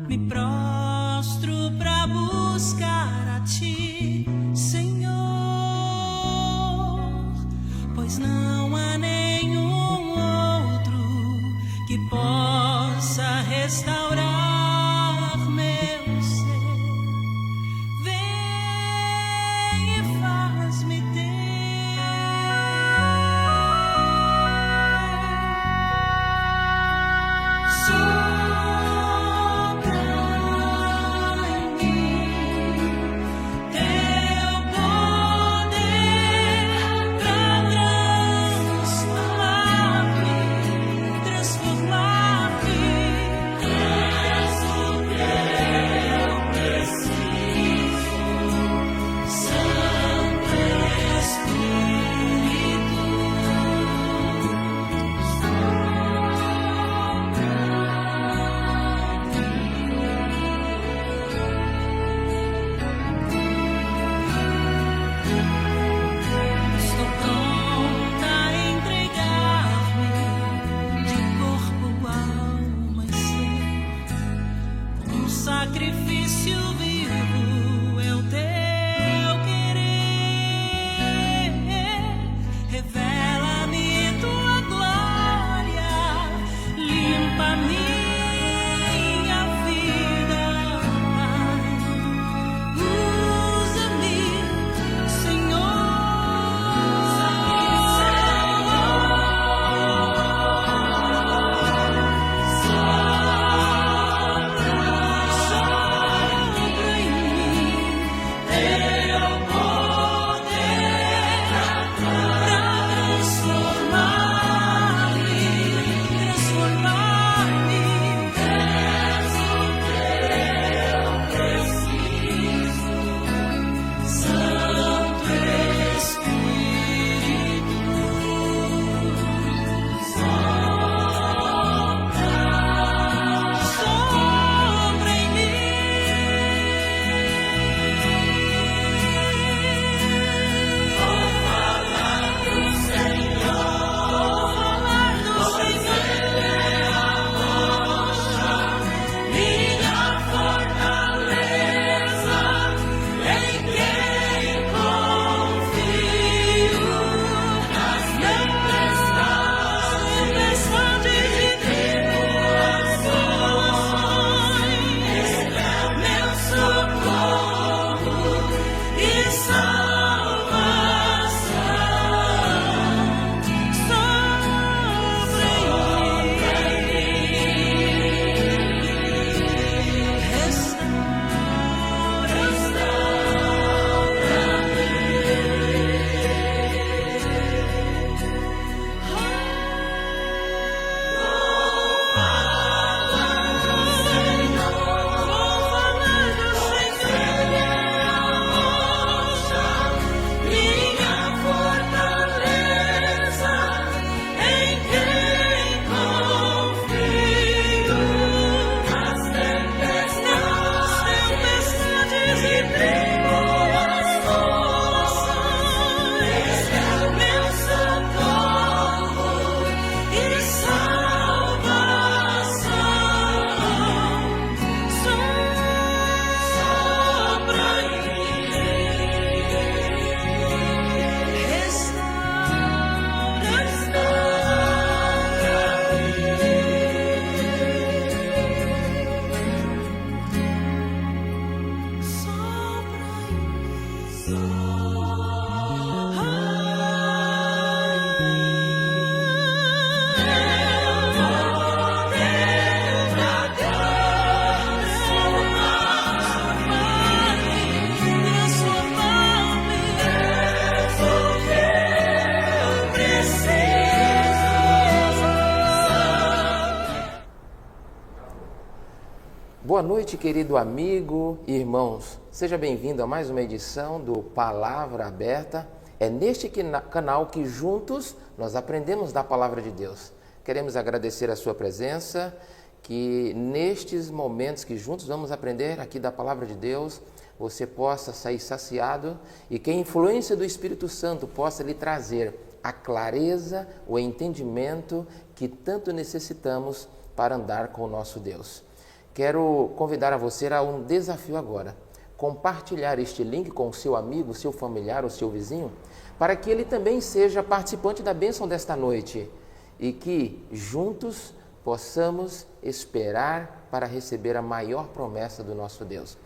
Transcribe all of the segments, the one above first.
Me prostro pra buscar a ti, Senhor, pois não há nenhum outro que possa restaurar meu ser. Vem e faz-me sacrifício vivo é o teu querer. Revela-me tua glória, limpa minha vida, Pai. Usa-me, Senhor. Boa noite, querido amigo e irmãos. Seja bem-vindo a mais uma edição do Palavra Aberta. É neste canal que juntos nós aprendemos da Palavra de Deus. Queremos agradecer a sua presença, que nestes momentos que juntos vamos aprender aqui da Palavra de Deus, você possa sair saciado e que a influência do Espírito Santo possa lhe trazer a clareza, o entendimento que tanto necessitamos para andar com o nosso Deus. quero convidar a você a um desafio agora. Compartilhar este link com o seu amigo, seu familiar ou seu vizinho, para que ele também seja participante da bênção desta noite e que juntos possamos esperar para receber a maior promessa do nosso Deus.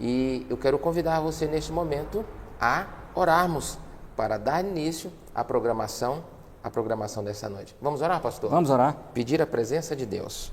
E eu quero convidar você neste momento a orarmos para dar início à programação dessa noite. Vamos orar, pastor? Vamos orar. Pedir a presença de Deus.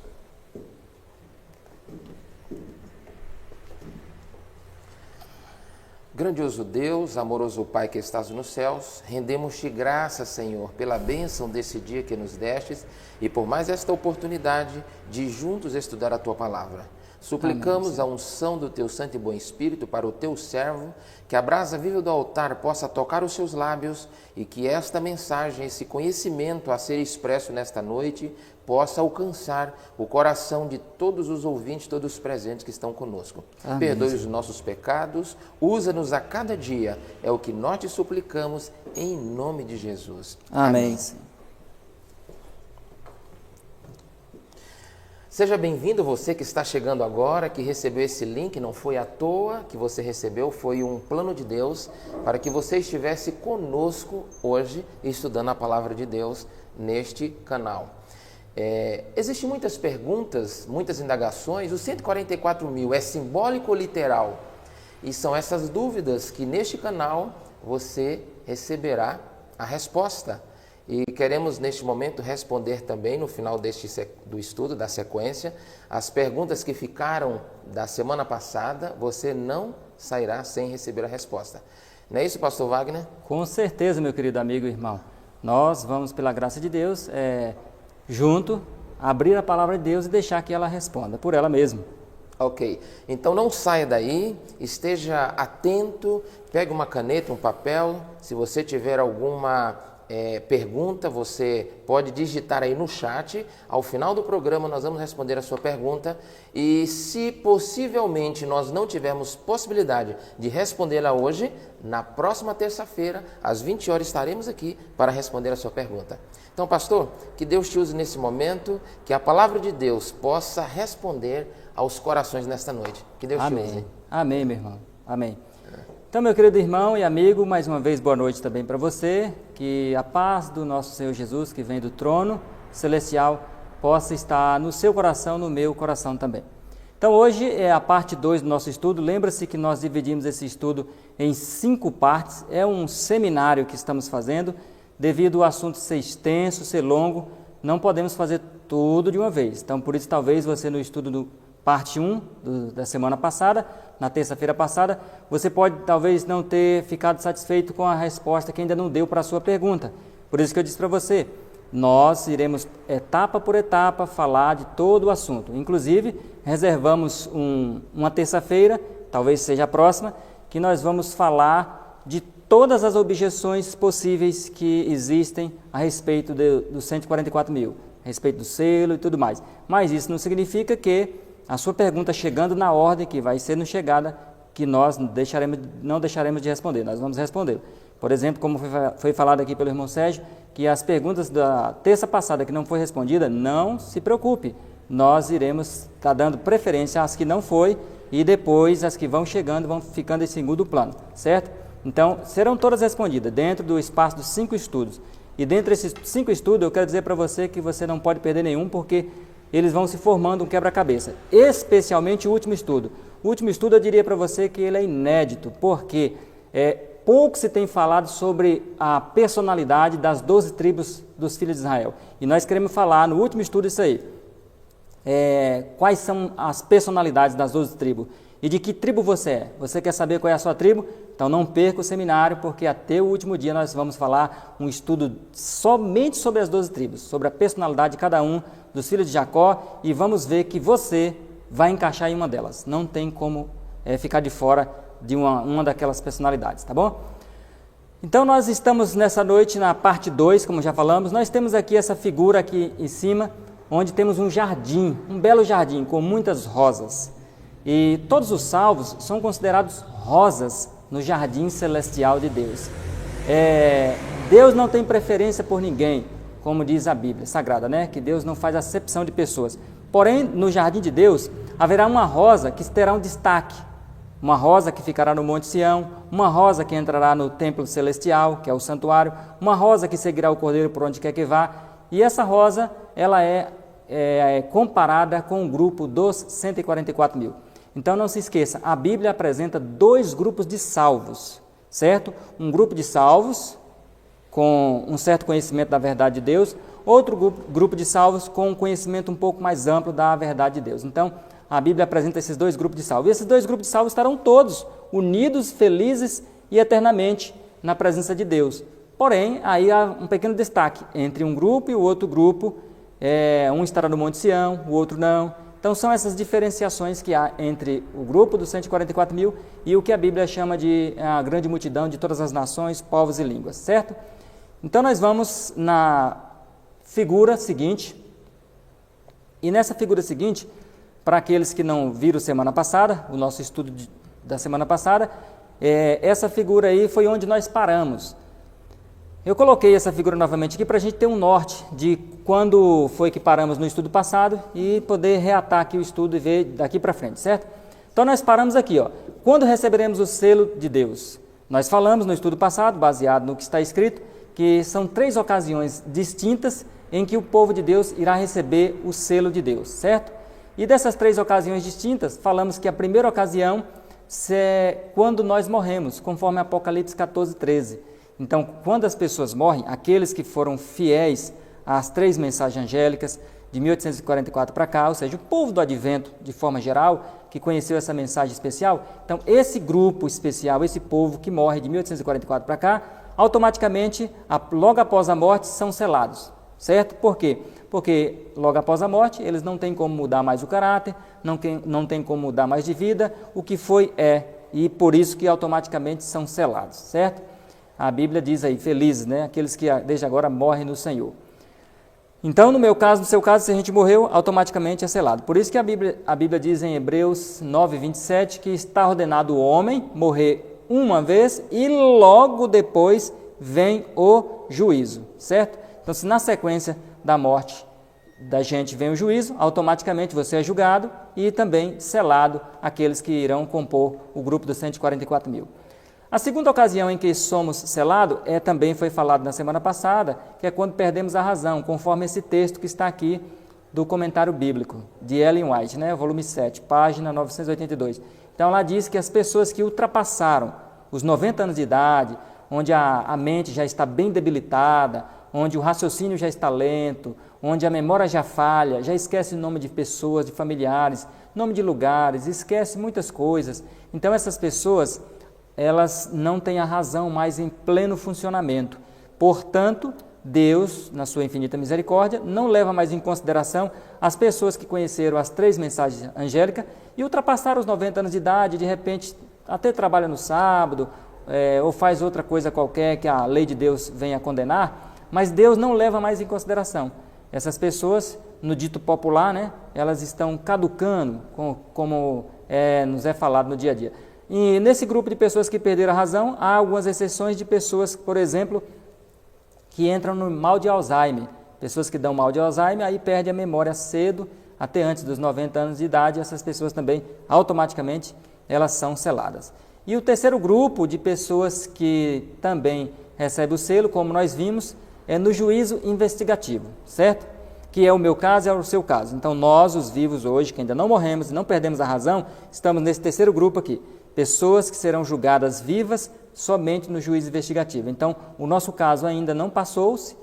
Grandioso Deus, amoroso Pai que estás nos céus, rendemos-te graças, Senhor, pela bênção desse dia que nos destes e por mais esta oportunidade de juntos estudar a Tua Palavra. Suplicamos a unção do Teu Santo e Bom Espírito para o Teu servo, que a brasa viva do altar possa tocar os seus lábios e que esta mensagem, esse conhecimento a ser expresso nesta noite, possa alcançar o coração de todos os ouvintes, todos os presentes que estão conosco. Amém. Perdoe os nossos pecados, usa-nos a cada dia, é o que nós te suplicamos, em nome de Jesus. Amém. Seja bem-vindo você que está chegando agora, que recebeu esse link, não foi à toa que você recebeu, foi um plano de Deus para que você estivesse conosco hoje estudando a Palavra de Deus neste canal. Existem muitas perguntas, muitas indagações. O 144 mil é simbólico ou literal? E são essas dúvidas que neste canal você receberá a resposta. E queremos neste momento responder também no final do estudo, da sequência, as perguntas que ficaram da semana passada, você não sairá sem receber a resposta. Não é isso, pastor Wagner? Com certeza, meu querido amigo e irmão. Nós vamos, pela graça de Deus, junto, abrir a palavra de Deus e deixar que ela responda por ela mesma. Ok, então não saia daí, esteja atento, pegue uma caneta, um papel, se você tiver alguma pergunta, você pode digitar aí no chat, ao final do programa nós vamos responder a sua pergunta e se possivelmente nós não tivermos possibilidade de respondê-la hoje, na próxima terça-feira, às 20 horas estaremos aqui para responder a sua pergunta. Então, pastor, que Deus te use nesse momento, que a palavra de Deus possa responder aos corações nesta noite. Que Deus te use. Amém, meu irmão. Amém. Então, meu querido irmão e amigo, mais uma vez boa noite também para você, que a paz do nosso Senhor Jesus, que vem do trono celestial, possa estar no seu coração, no meu coração também. Então, hoje é a parte 2 do nosso estudo. Lembra-se que nós dividimos esse estudo em 5 partes, é um seminário que estamos fazendo, devido ao assunto ser extenso, ser longo, não podemos fazer tudo de uma vez. Então, por isso, talvez você no estudo do parte 1 da semana passada, na terça-feira passada, você pode talvez não ter ficado satisfeito com a resposta que ainda não deu para a sua pergunta. Por isso que eu disse para você, nós iremos etapa por etapa falar de todo o assunto. Inclusive, reservamos uma terça-feira, talvez seja a próxima, que nós vamos falar de todas as objeções possíveis que existem a respeito dos 144 mil, a respeito do selo e tudo mais. Mas isso não significa que a sua pergunta chegando na ordem que vai ser no chegada, que nós não deixaremos de responder, nós vamos responder. Por exemplo, como foi falado aqui pelo irmão Sérgio, que as perguntas da terça passada que não foi respondida, não se preocupe, nós iremos estar dando preferência às que não foi e depois as que vão chegando vão ficando em segundo plano, certo? Então, serão todas respondidas dentro do espaço dos 5 estudos. E dentro desses 5 estudos, eu quero dizer para você que você não pode perder nenhum, porque eles vão se formando um quebra-cabeça, especialmente o último estudo. O último estudo eu diria para você que ele é inédito, porque pouco se tem falado sobre a personalidade das 12 tribos dos filhos de Israel. E nós queremos falar no último estudo isso aí. Quais são as personalidades das 12 tribos e de que tribo você é. Você quer saber qual é a sua tribo? Então não perca o seminário, porque até o último dia nós vamos falar um estudo somente sobre as 12 tribos, sobre a personalidade de cada um dos filhos de Jacó, e vamos ver que você vai encaixar em uma delas. Não tem como ficar de fora de uma daquelas personalidades, tá bom? Então nós estamos nessa noite na parte 2, como já falamos. Nós temos aqui essa figura aqui em cima, onde temos um jardim, um belo jardim com muitas rosas. E todos os salvos são considerados rosas no jardim celestial de Deus. Deus não tem preferência por ninguém, como diz a Bíblia Sagrada, né? Que Deus não faz acepção de pessoas. Porém, no jardim de Deus, haverá uma rosa que terá um destaque. Uma rosa que ficará no Monte Sião, uma rosa que entrará no templo celestial, que é o santuário, uma rosa que seguirá o cordeiro por onde quer que vá. E essa rosa, ela é comparada com o grupo dos 144 mil. Então não se esqueça, a Bíblia apresenta dois grupos de salvos, certo? Um grupo de salvos com um certo conhecimento da verdade de Deus, outro grupo de salvos com um conhecimento um pouco mais amplo da verdade de Deus. Então, a Bíblia apresenta esses dois grupos de salvos. E esses dois grupos de salvos estarão todos unidos, felizes e eternamente na presença de Deus. Porém, aí há um pequeno destaque entre um grupo e o outro grupo. Um estará no Monte Sião, o outro não. Então, são essas diferenciações que há entre o grupo dos 144 mil e o que a Bíblia chama de a grande multidão de todas as nações, povos e línguas, certo? Então, nós vamos na figura seguinte. E nessa figura seguinte, para aqueles que não viram semana passada, o nosso estudo da semana passada, essa figura aí foi onde nós paramos. Eu coloquei essa figura novamente aqui para a gente ter um norte de quando foi que paramos no estudo passado e poder reatar aqui o estudo e ver daqui para frente, certo? Então nós paramos aqui, ó. Quando receberemos o selo de Deus? Nós falamos no estudo passado, baseado no que está escrito, que são 3 ocasiões distintas em que o povo de Deus irá receber o selo de Deus, certo? E dessas 3 ocasiões distintas, falamos que a primeira ocasião é quando nós morremos, conforme Apocalipse 14, 13. Então, quando as pessoas morrem, aqueles que foram fiéis às 3 mensagens angélicas de 1844 para cá, ou seja, o povo do Advento, de forma geral, que conheceu essa mensagem especial, então esse grupo especial, esse povo que morre de 1844 para cá, automaticamente, logo após a morte, são selados, certo? Por quê? Porque logo após a morte, eles não têm como mudar mais o caráter, não tem como mudar mais de vida, o que foi e por isso que automaticamente são selados, certo? A Bíblia diz aí, felizes, né? Aqueles que desde agora morrem no Senhor. Então, no meu caso, no seu caso, se a gente morreu, automaticamente é selado. Por isso que a Bíblia diz em Hebreus 9, 27, que está ordenado o homem morrer uma vez e logo depois vem o juízo, certo? Então, se na sequência da morte da gente vem o juízo, automaticamente você é julgado e também selado aqueles que irão compor o grupo dos 144 mil. A segunda ocasião em que somos selados também foi falado na semana passada, que é quando perdemos a razão, conforme esse texto que está aqui do comentário bíblico, de Ellen White, né, volume 7, página 982. Então, ela diz que as pessoas que ultrapassaram os 90 anos de idade, onde a mente já está bem debilitada, onde o raciocínio já está lento, onde a memória já falha, já esquece o nome de pessoas, de familiares, nome de lugares, esquece muitas coisas. Então, essas pessoas, elas não têm a razão mais em pleno funcionamento. Portanto, Deus, na sua infinita misericórdia, não leva mais em consideração as pessoas que conheceram as 3 mensagens angélicas e ultrapassaram os 90 anos de idade, de repente até trabalha no sábado, ou faz outra coisa qualquer que a lei de Deus venha a condenar, mas Deus não leva mais em consideração. Essas pessoas, no dito popular, né, elas estão caducando, como nos é falado no dia a dia. E nesse grupo de pessoas que perderam a razão, há algumas exceções de pessoas, por exemplo, que entram no mal de Alzheimer. Pessoas que dão mal de Alzheimer, aí perdem a memória cedo, até antes dos 90 anos de idade, essas pessoas também, automaticamente, elas são seladas. E o terceiro grupo de pessoas que também recebe o selo, como nós vimos, é no juízo investigativo, certo? Que é o meu caso e é o seu caso. Então, nós, os vivos hoje, que ainda não morremos e não perdemos a razão, estamos nesse terceiro grupo aqui. Pessoas que serão julgadas vivas somente no juízo investigativo. Então, o nosso caso ainda não passou-se,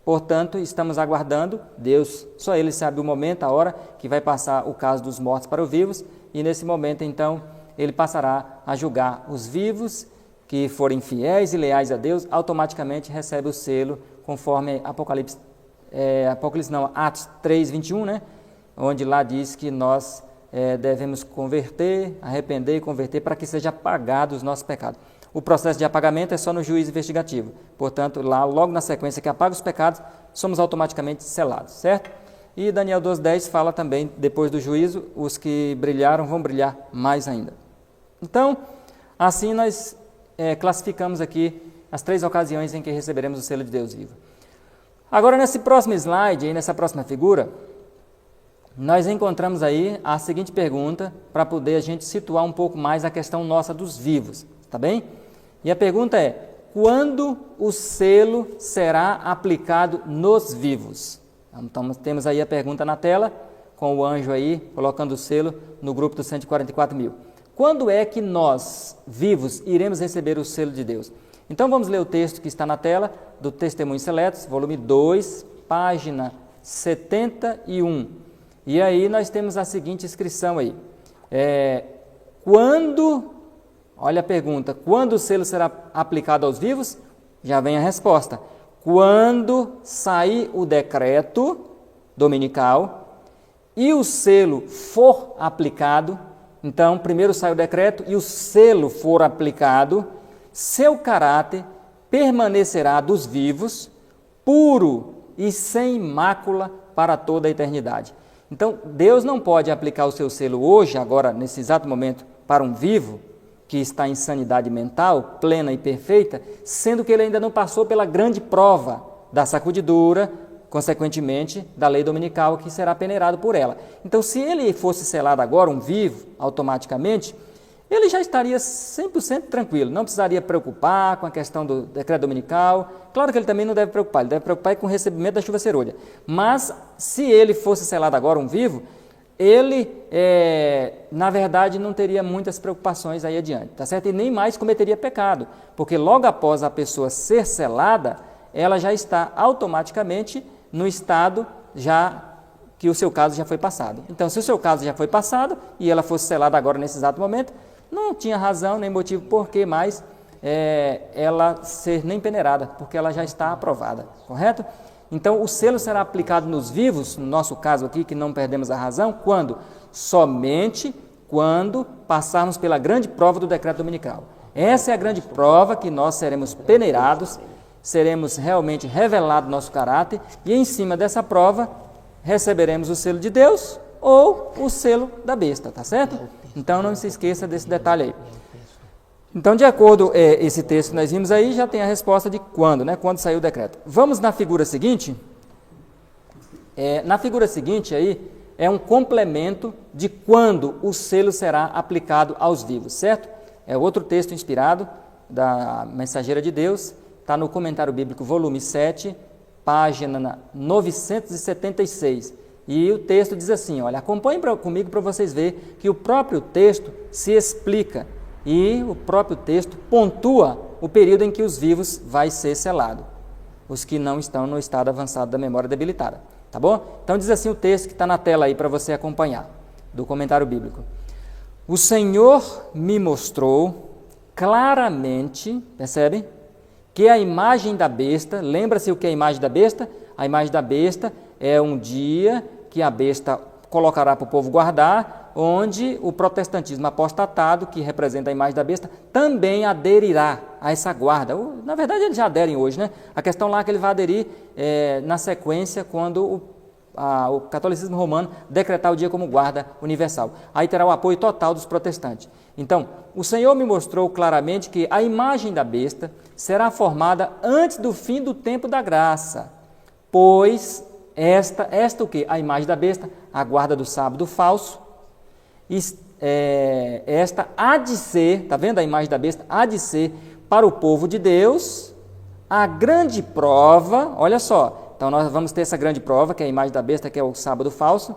portanto, estamos aguardando. Deus, só Ele sabe o momento, a hora que vai passar o caso dos mortos para os vivos, e nesse momento, então, Ele passará a julgar os vivos que forem fiéis e leais a Deus, automaticamente recebe o selo, conforme Atos 3, 21, né? Onde lá diz que nós devemos arrepender e converter para que seja apagado os nossos pecados. O processo de apagamento é só no juízo investigativo. Portanto, lá, logo na sequência que apaga os pecados, somos automaticamente selados, certo? E Daniel 2,10 fala também, depois do juízo, os que brilharam vão brilhar mais ainda. Então, assim nós classificamos aqui as 3 ocasiões em que receberemos o selo de Deus vivo. Agora, nesse próximo slide, nessa próxima figura, nós encontramos aí a seguinte pergunta para poder a gente situar um pouco mais a questão nossa dos vivos, tá bem? E a pergunta é: quando o selo será aplicado nos vivos? Então temos aí a pergunta na tela, com o anjo aí colocando o selo no grupo dos 144 mil. Quando é que nós, vivos, iremos receber o selo de Deus? Então vamos ler o texto que está na tela, do Testemunhos Seletos, volume 2, página 71. E aí nós temos a seguinte inscrição aí. Olha a pergunta, quando o selo será aplicado aos vivos? Já vem a resposta. Quando sair o decreto dominical e o selo for aplicado, então primeiro sai o decreto e o selo for aplicado, seu caráter permanecerá dos vivos, puro e sem mácula para toda a eternidade. Então, Deus não pode aplicar o seu selo hoje, agora, nesse exato momento, para um vivo que está em sanidade mental, plena e perfeita, sendo que ele ainda não passou pela grande prova da sacudidura, consequentemente, da lei dominical, que será peneirado por ela. Então, se ele fosse selado agora, um vivo, automaticamente, ele já estaria 100% tranquilo, não precisaria preocupar com a questão do decreto dominical. Claro que ele também não deve preocupar, ele deve preocupar com o recebimento da chuva serôdia. Mas, se ele fosse selado agora, um vivo, ele, na verdade, não teria muitas preocupações aí adiante, tá certo? E nem mais cometeria pecado, porque logo após a pessoa ser selada, ela já está automaticamente no estado já que o seu caso já foi passado. Então, se o seu caso já foi passado e ela fosse selada agora nesse exato momento, não tinha razão nem motivo por que mais ela ser nem peneirada, porque ela já está aprovada, correto? Então, o selo será aplicado nos vivos, no nosso caso aqui, que não perdemos a razão, quando? Somente quando passarmos pela grande prova do decreto dominical. Essa é a grande prova que nós seremos peneirados, seremos realmente revelados nosso caráter, e em cima dessa prova receberemos o selo de Deus ou o selo da besta, tá certo? Então não se esqueça desse detalhe aí. Então, de acordo com esse texto que nós vimos aí, já tem a resposta de quando, né? Quando saiu o decreto. Vamos na figura seguinte. Na figura seguinte aí, é um complemento de quando o selo será aplicado aos vivos, certo? É outro texto inspirado da Mensageira de Deus, está no Comentário Bíblico, volume 7, página 976. E o texto diz assim, olha, acompanhem comigo para vocês verem que o próprio texto se explica e o próprio texto pontua o período em que os vivos vai ser selado, os que não estão no estado avançado da memória debilitada, tá bom? Então diz assim o texto que está na tela aí para você acompanhar, do Comentário Bíblico. O Senhor me mostrou claramente, percebem? Que a imagem da besta, lembra-se o que é a imagem da besta? A imagem da besta é um dia que a besta colocará para o povo guardar, onde o protestantismo apostatado, que representa a imagem da besta, também aderirá a essa guarda. Na verdade, eles já aderem hoje, né? A questão lá é que ele vai aderir na sequência, quando o catolicismo romano decretar o dia como guarda universal. Aí terá o apoio total dos protestantes. Então, o Senhor me mostrou claramente que a imagem da besta será formada antes do fim do tempo da graça, pois esta o quê? A imagem da besta, a guarda do sábado falso, esta há de ser, está vendo a imagem da besta? Há de ser para o povo de Deus a grande prova, olha só, então nós vamos ter essa grande prova, que é a imagem da besta, que é o sábado falso,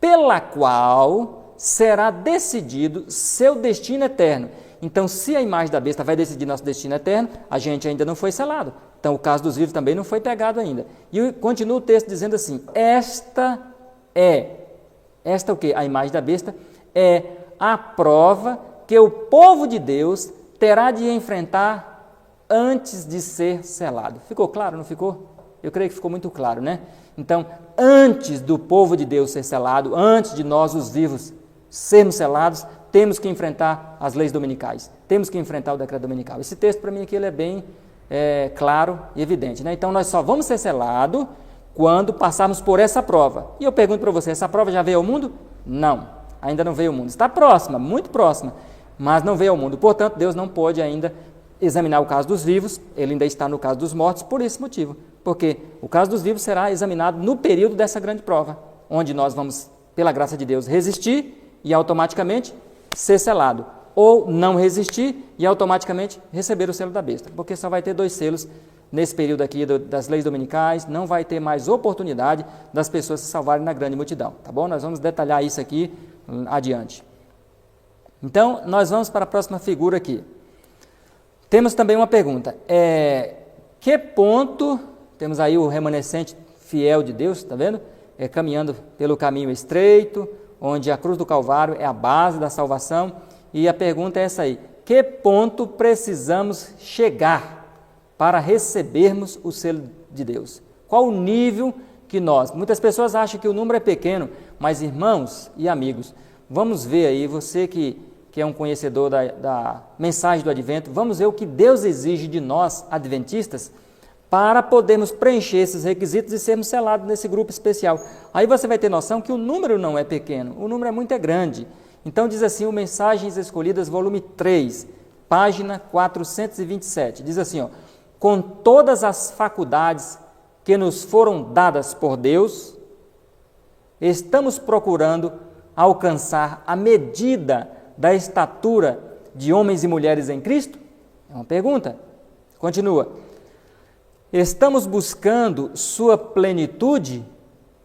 pela qual será decidido seu destino eterno. Então, se a imagem da besta vai decidir nosso destino eterno, a gente ainda não foi selado. Então, o caso dos vivos também não foi pegado ainda. E continua o texto dizendo assim, esta o quê? A imagem da besta é a prova que o povo de Deus terá de enfrentar antes de ser selado. Ficou claro, não ficou? Eu creio que ficou muito claro, né? Então, antes do povo de Deus ser selado, antes de nós, os vivos, sermos selados, temos que enfrentar as leis dominicais, temos que enfrentar o decreto dominical. Esse texto, para mim, aqui ele é bem claro e evidente, né? Então, nós só vamos ser selados quando passarmos por essa prova. E eu pergunto para você, essa prova já veio ao mundo? Não, ainda não veio ao mundo. Está próxima, muito próxima, mas não veio ao mundo. Portanto, Deus não pode ainda examinar o caso dos vivos, ele ainda está no caso dos mortos por esse motivo, porque o caso dos vivos será examinado no período dessa grande prova, onde nós vamos pela graça de Deus, resistir e automaticamente ser selado. Ou não resistir e automaticamente receber o selo da besta. Porque só vai ter 2 selos nesse período aqui das leis dominicais, não vai ter mais oportunidade das pessoas se salvarem na grande multidão. Tá bom? Nós vamos detalhar isso aqui adiante. Então, nós vamos para a próxima figura aqui. Temos também uma pergunta. Que ponto, temos aí o remanescente fiel de Deus, está vendo? Caminhando pelo caminho estreito, onde a cruz do Calvário é a base da salvação. E a pergunta é essa aí: que ponto precisamos chegar para recebermos o selo de Deus? Qual o nível que muitas pessoas acham que o número é pequeno, mas irmãos e amigos, vamos ver aí, você que é um conhecedor da mensagem do Advento, vamos ver o que Deus exige de nós, adventistas, para podermos preencher esses requisitos e sermos selados nesse grupo especial. Aí você vai ter noção que o número não é pequeno, o número é muito grande. Então diz assim o Mensagens Escolhidas, volume 3, página 427, diz assim, com todas as faculdades que nos foram dadas por Deus, estamos procurando alcançar a medida da estatura de homens e mulheres em Cristo? É uma pergunta. Continua. Estamos buscando sua plenitude,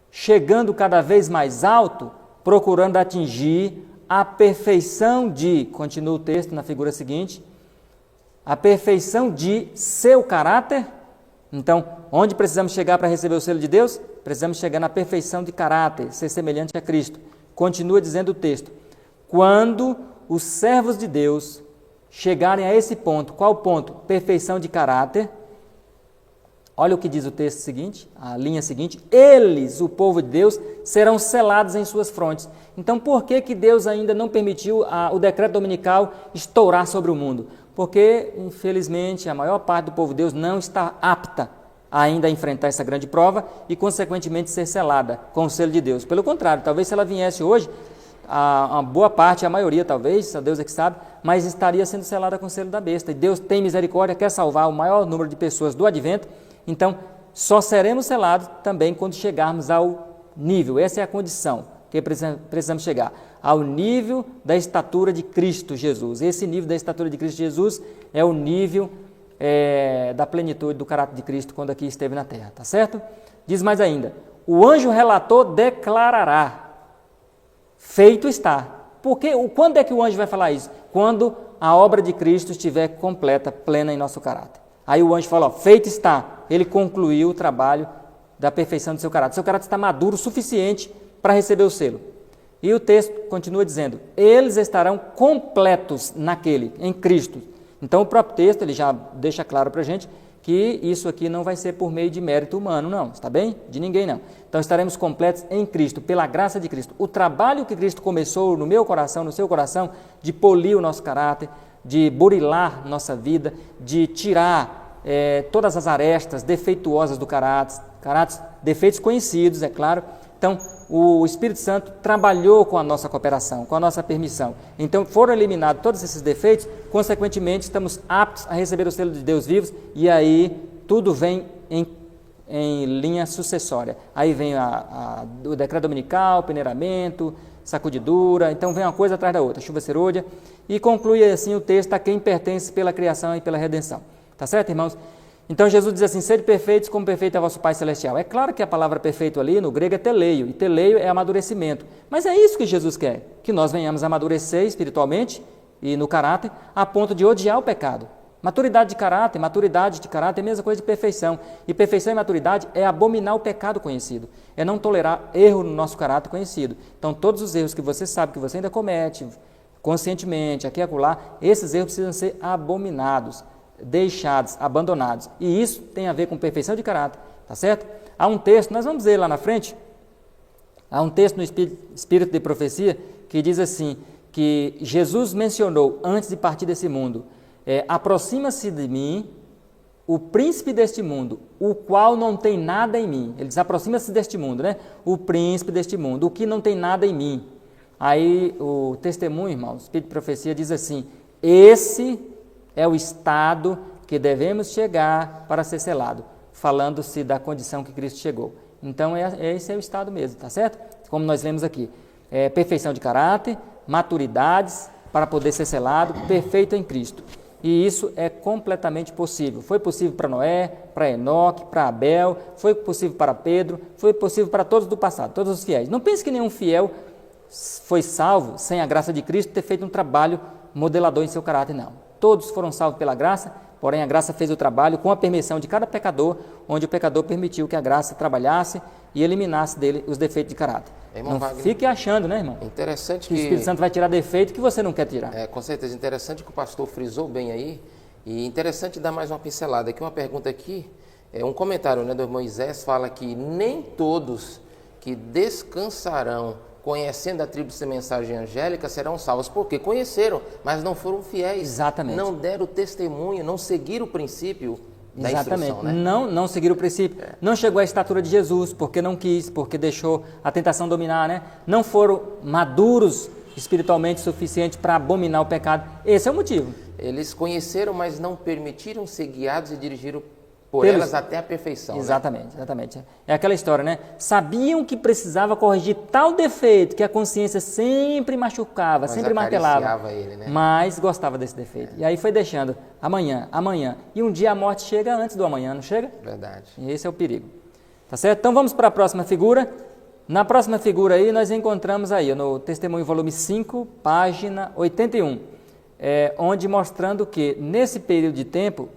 chegando cada vez mais alto, procurando atingir a perfeição continua o texto na figura seguinte, a perfeição de seu caráter. Então, onde precisamos chegar para receber o selo de Deus? Precisamos chegar na perfeição de caráter, ser semelhante a Cristo. Continua dizendo o texto, quando os servos de Deus chegarem a esse ponto, qual ponto? Perfeição de caráter. Olha o que diz o texto seguinte, a linha seguinte, eles, o povo de Deus, serão selados em suas frontes. Então, por que Deus ainda não permitiu o decreto dominical estourar sobre o mundo? Porque, infelizmente, a maior parte do povo de Deus não está apta ainda a enfrentar essa grande prova e, consequentemente, ser selada com o selo de Deus. Pelo contrário, talvez se ela viesse hoje, a boa parte, a maioria talvez, só Deus é que sabe, mas estaria sendo selada com o selo da besta. E Deus tem misericórdia, quer salvar o maior número de pessoas do advento. Então, só seremos selados também quando chegarmos ao nível, essa é a condição que precisamos chegar, ao nível da estatura de Cristo Jesus. Esse nível da estatura de Cristo Jesus é o nível da plenitude do caráter de Cristo quando aqui esteve na terra, tá certo? Diz mais ainda, o anjo relator declarará, feito está. Porque, quando é que o anjo vai falar isso? Quando a obra de Cristo estiver completa, plena em nosso caráter. Aí o anjo fala, feito está, ele concluiu o trabalho da perfeição do seu caráter. Seu caráter está maduro o suficiente para receber o selo. E o texto continua dizendo, eles estarão completos naquele, em Cristo. Então o próprio texto, ele já deixa claro para a gente que isso aqui não vai ser por meio de mérito humano, não, está bem? De ninguém não. Então estaremos completos em Cristo, pela graça de Cristo. O trabalho que Cristo começou no meu coração, no seu coração, de polir o nosso caráter, de burilar nossa vida, de tirar todas as arestas defeituosas do caráter, defeitos conhecidos, é claro. Então, o Espírito Santo trabalhou com a nossa cooperação, com a nossa permissão. Então, foram eliminados todos esses defeitos, consequentemente, estamos aptos a receber o selo de Deus vivos, e aí tudo vem em linha sucessória. Aí vem o decreto dominical, peneiramento, sacudidura, então vem uma coisa atrás da outra, chuva serôdia, e conclui assim o texto a quem pertence pela criação e pela redenção. Tá certo, irmãos? Então Jesus diz assim, sede perfeitos como perfeito é vosso Pai Celestial. É claro que a palavra perfeito ali no grego é teleio, e teleio é amadurecimento. Mas é isso que Jesus quer, que nós venhamos a amadurecer espiritualmente e no caráter, a ponto de odiar o pecado. Maturidade de caráter é a mesma coisa de perfeição. E perfeição e maturidade é abominar o pecado conhecido, é não tolerar erro no nosso caráter conhecido. Então todos os erros que você sabe que você ainda comete, conscientemente, aqui e acolá, esses erros precisam ser abominados, deixados, abandonados. E isso tem a ver com perfeição de caráter, tá certo? Há um texto, nós vamos ver lá na frente, há um texto no Espírito de Profecia que diz assim, que Jesus mencionou antes de partir desse mundo, aproxima-se de mim o príncipe deste mundo, o qual não tem nada em mim. Ele diz, aproxima-se deste mundo, né? O príncipe deste mundo, o que não tem nada em mim. Aí o testemunho, irmão, o Espírito de Profecia diz assim, esse é o estado que devemos chegar para ser selado, falando-se da condição que Cristo chegou. Então, esse é o estado mesmo, tá certo? como nós lemos aqui. Perfeição de caráter, maturidades para poder ser selado, perfeito em Cristo. E isso é completamente possível. Foi possível para Noé, para Enoque, para Abel, foi possível para Pedro, foi possível para todos do passado, todos os fiéis. Não pense que nenhum fiel foi salvo sem a graça de Cristo ter feito um trabalho modelador em seu caráter, não. Todos foram salvos pela graça, porém a graça fez o trabalho com a permissão de cada pecador, onde o pecador permitiu que a graça trabalhasse e eliminasse dele os defeitos de caráter. Irmão Não Wagner, fique achando, né, irmão? interessante Que o Espírito Santo vai tirar defeito que você não quer tirar. Com certeza, interessante que o pastor frisou bem aí, e interessante dar mais uma pincelada aqui, uma pergunta aqui, um comentário, né, do Moisés fala que nem todos que descansarão conhecendo a tribo de mensagem angélica serão salvos, porque conheceram, mas não foram fiéis. Exatamente. Não deram testemunho, não seguiram o princípio da Exatamente. instrução, né? Não seguir o princípio. Não chegou à estatura de Jesus, porque não quis, porque deixou a tentação dominar, né? Não foram maduros espiritualmente suficiente para abominar o pecado. Esse é o motivo. Eles conheceram, mas não permitiram ser guiados e dirigiram por elas até a perfeição. Exatamente, né? Exatamente. É aquela história, né? Sabiam que precisava corrigir tal defeito que a consciência sempre machucava, Mas sempre martelava, acariciava ele, né? mas gostava desse defeito. E aí foi deixando amanhã. E um dia a morte chega antes do amanhã, não chega? Verdade. E esse é o perigo. Tá certo? Então vamos para a próxima figura. Na próxima figura aí nós encontramos aí no Testemunho volume 5, página 81, onde mostrando que nesse período de tempo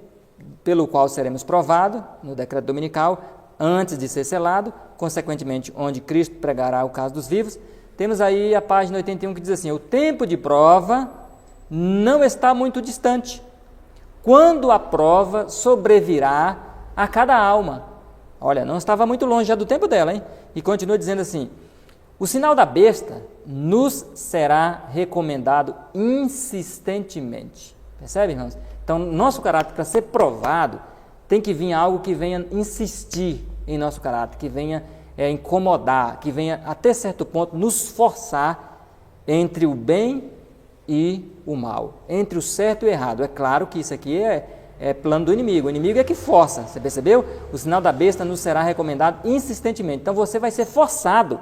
pelo qual seremos provados, no decreto dominical, antes de ser selado, consequentemente, onde Cristo pregará o caso dos vivos, temos aí a página 81 que diz assim: o tempo de prova não está muito distante, quando a prova sobrevirá a cada alma. Olha, não estava muito longe já do tempo dela, hein? E continua dizendo assim: o sinal da besta nos será recomendado insistentemente. Percebe, irmãos? Então, nosso caráter, para ser provado, tem que vir algo que venha insistir em nosso caráter, que venha incomodar, que venha, até certo ponto, nos forçar entre o bem e o mal, entre o certo e o errado. É claro que isso aqui é plano do inimigo. O inimigo é que força, você percebeu? O sinal da besta nos será recomendado insistentemente. Então, você vai ser forçado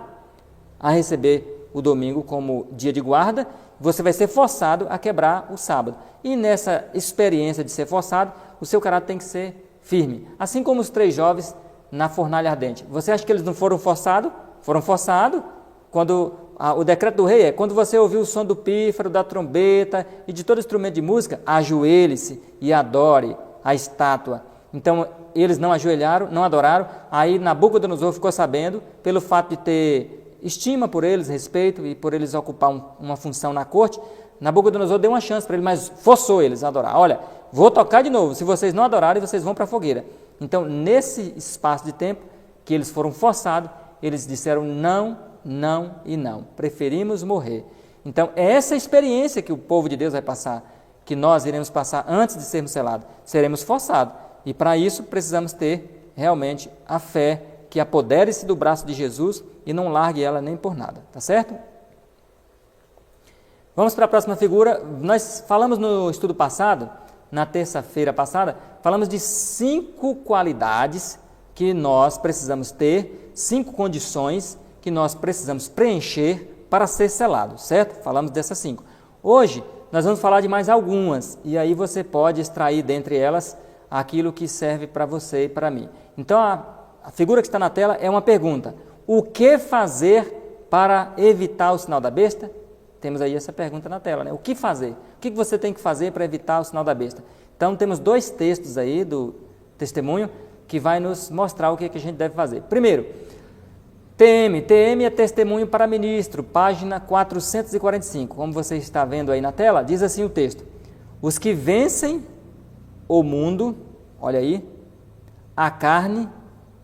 a receber o domingo como dia de guarda, você vai ser forçado a quebrar o sábado. E nessa experiência de ser forçado, o seu caráter tem que ser firme. Assim como os 3 jovens na fornalha ardente. Você acha que eles não foram forçados? Foram forçados quando o decreto do rei quando você ouvir o som do pífaro, da trombeta e de todo instrumento de música, ajoelhe-se e adore a estátua. Então, eles não ajoelharam, não adoraram. Aí Nabucodonosor ficou sabendo, pelo fato de ter estima por eles, respeito e por eles ocupar uma função na corte, Nabucodonosor deu uma chance para ele, mas forçou eles a adorar. Olha, vou tocar de novo, se vocês não adorarem, vocês vão para a fogueira. Então, nesse espaço de tempo que eles foram forçados, eles disseram não, não e não. Preferimos morrer. Então, é essa experiência que o povo de Deus vai passar, que nós iremos passar antes de sermos selados. Seremos forçados. E para isso, precisamos ter realmente a fé que apodere-se do braço de Jesus e não largue ela nem por nada, tá certo? Vamos para a próxima figura. Nós falamos no estudo passado, na terça-feira passada, falamos de 5 qualidades que nós precisamos ter, 5 condições que nós precisamos preencher para ser selado, certo? Falamos dessas 5. Hoje, nós vamos falar de mais algumas, e aí você pode extrair dentre elas aquilo que serve para você e para mim. Então, a figura que está na tela é uma pergunta: o que fazer para evitar o sinal da besta? Temos aí essa pergunta na tela, né? O que fazer? O que você tem que fazer para evitar o sinal da besta? Então, temos 2 textos aí do testemunho que vai nos mostrar o que a gente deve fazer. Primeiro, TM é testemunho para ministro, página 445. Como você está vendo aí na tela, diz assim o texto: os que vencem o mundo, olha aí, a carne,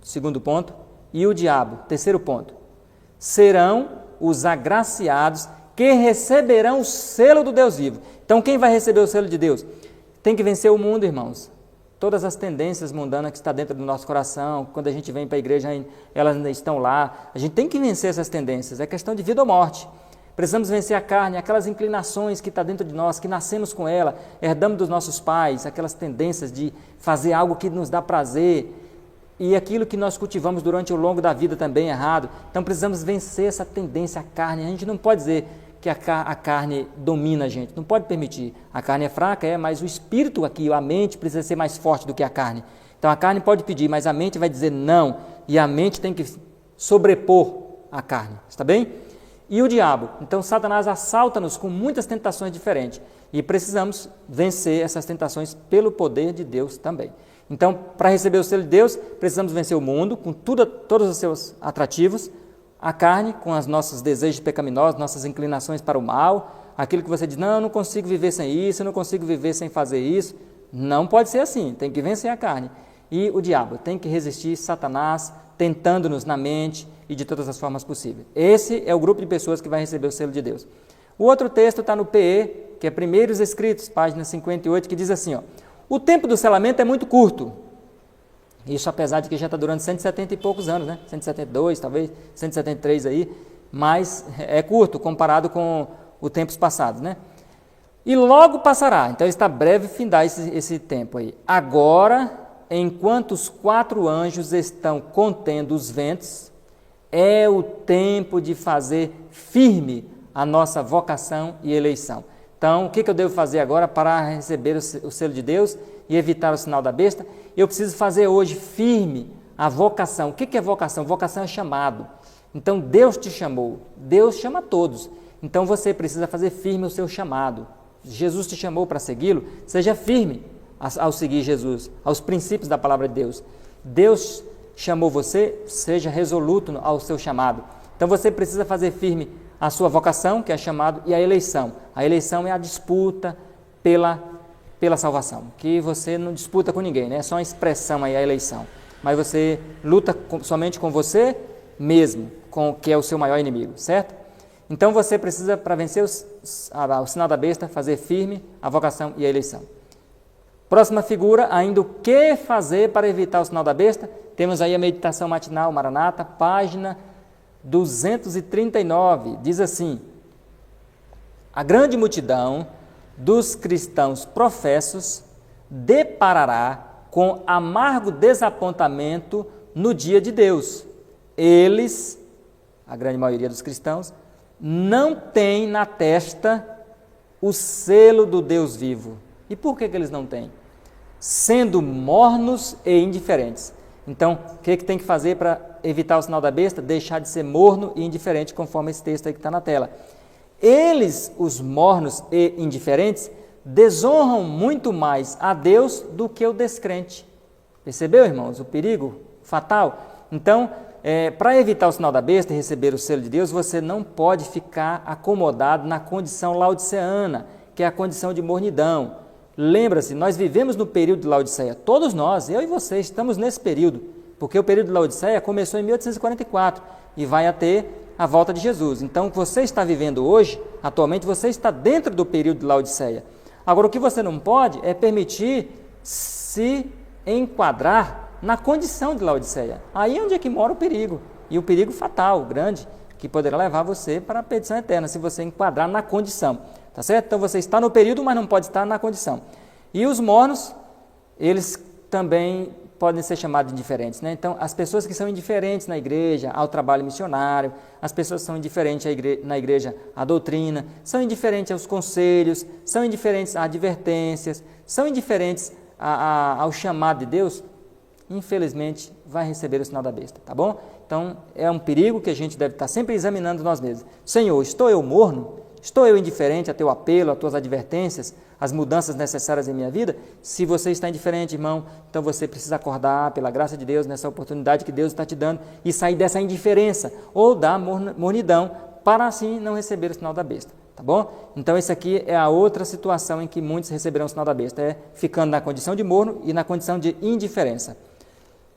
segundo ponto, e o diabo, terceiro ponto, serão os agraciados que receberão o selo do Deus vivo. Então, quem vai receber o selo de Deus? Tem que vencer o mundo, irmãos. Todas as tendências mundanas que estão dentro do nosso coração, quando a gente vem para a igreja, elas ainda estão lá. A gente tem que vencer essas tendências, é questão de vida ou morte. Precisamos vencer a carne, aquelas inclinações que estão dentro de nós, que nascemos com ela, herdamos dos nossos pais, aquelas tendências de fazer algo que nos dá prazer. e aquilo que nós cultivamos durante o longo da vida também é errado. Então precisamos vencer essa tendência à carne. A gente não pode dizer que a carne domina a gente, não pode permitir. A carne é fraca, mas o espírito aqui, a mente precisa ser mais forte do que a carne. Então a carne pode pedir, mas a mente vai dizer não, e a mente tem que sobrepor a carne, está bem? E o diabo? Então Satanás assalta-nos com muitas tentações diferentes, e precisamos vencer essas tentações pelo poder de Deus também. Então, para receber o selo de Deus, precisamos vencer o mundo com todos os seus atrativos, a carne com os nossos desejos pecaminosos, nossas inclinações para o mal, aquilo que você diz, não, eu não consigo viver sem isso, eu não consigo viver sem fazer isso. Não pode ser assim, tem que vencer a carne. E o diabo tem que resistir Satanás, tentando-nos na mente e de todas as formas possíveis. Esse é o grupo de pessoas que vai receber o selo de Deus. O outro texto está no PE, que é Primeiros Escritos, página 58, que diz assim, ó, o tempo do selamento é muito curto. Isso apesar de que já está durando 170 e poucos anos, né? 172, talvez, 173 aí, mas é curto comparado com os tempos passados, né? E logo passará, então está breve findar esse tempo aí. Agora, enquanto os 4 anjos estão contendo os ventos, é o tempo de fazer firme a nossa vocação e eleição. Então, o que eu devo fazer agora para receber o selo de Deus e evitar o sinal da besta? Eu preciso fazer hoje firme a vocação. O que é vocação? Vocação é chamado. Então, Deus te chamou. Deus chama todos. Então, você precisa fazer firme o seu chamado. Jesus te chamou para segui-lo. Seja firme ao seguir Jesus, aos princípios da palavra de Deus. Deus chamou você, seja resoluto ao seu chamado. Então, você precisa fazer firme a sua vocação, que é chamado, e a eleição. A eleição é a disputa pela salvação, que você não disputa com ninguém, né? É só uma expressão aí, a eleição. Mas você luta somente com você mesmo, que é o seu maior inimigo, certo? Então você precisa, para vencer o sinal da besta, fazer firme a vocação e a eleição. Próxima figura, ainda o que fazer para evitar o sinal da besta? Temos aí a meditação matinal, Maranata, página 239, diz assim, a grande multidão dos cristãos professos deparará com amargo desapontamento no dia de Deus. Eles, a grande maioria dos cristãos, não têm na testa o selo do Deus vivo. E por que eles não têm? Sendo mornos e indiferentes. Então, o que tem que fazer para evitar o sinal da besta? Deixar de ser morno e indiferente, conforme esse texto aí que está na tela. Eles, os mornos e indiferentes, desonram muito mais a Deus do que o descrente. Percebeu, irmãos, o perigo fatal? Então, para evitar o sinal da besta e receber o selo de Deus, você não pode ficar acomodado na condição laodiceana, que é a condição de mornidão. Lembra-se, nós vivemos no período de Laodiceia, todos nós, eu e você, estamos nesse período, porque o período de Laodiceia começou em 1844 e vai até a volta de Jesus. Então, o que você está vivendo hoje, atualmente, você está dentro do período de Laodiceia. Agora, o que você não pode é permitir se enquadrar na condição de Laodiceia. Aí é onde é que mora o perigo, e o perigo fatal, grande, que poderá levar você para a perdição eterna, se você enquadrar na condição. Tá certo? Então você está no período, mas não pode estar na condição. E os mornos, eles também podem ser chamados de indiferentes, né? Então, as pessoas que são indiferentes na igreja, ao trabalho missionário, as pessoas que são indiferentes na igreja à doutrina, são indiferentes aos conselhos, são indiferentes a advertências, são indiferentes ao chamado de Deus, infelizmente vai receber o sinal da besta, tá bom? Então, é um perigo que a gente deve estar sempre examinando nós mesmos. Senhor, estou eu morno? Estou eu indiferente a teu apelo, a tuas advertências, as mudanças necessárias em minha vida? Se você está indiferente, irmão, então você precisa acordar pela graça de Deus nessa oportunidade que Deus está te dando e sair dessa indiferença ou da mornidão para assim não receber o sinal da besta, tá bom? Então essa aqui é a outra situação em que muitos receberão o sinal da besta, é ficando na condição de morno e na condição de indiferença.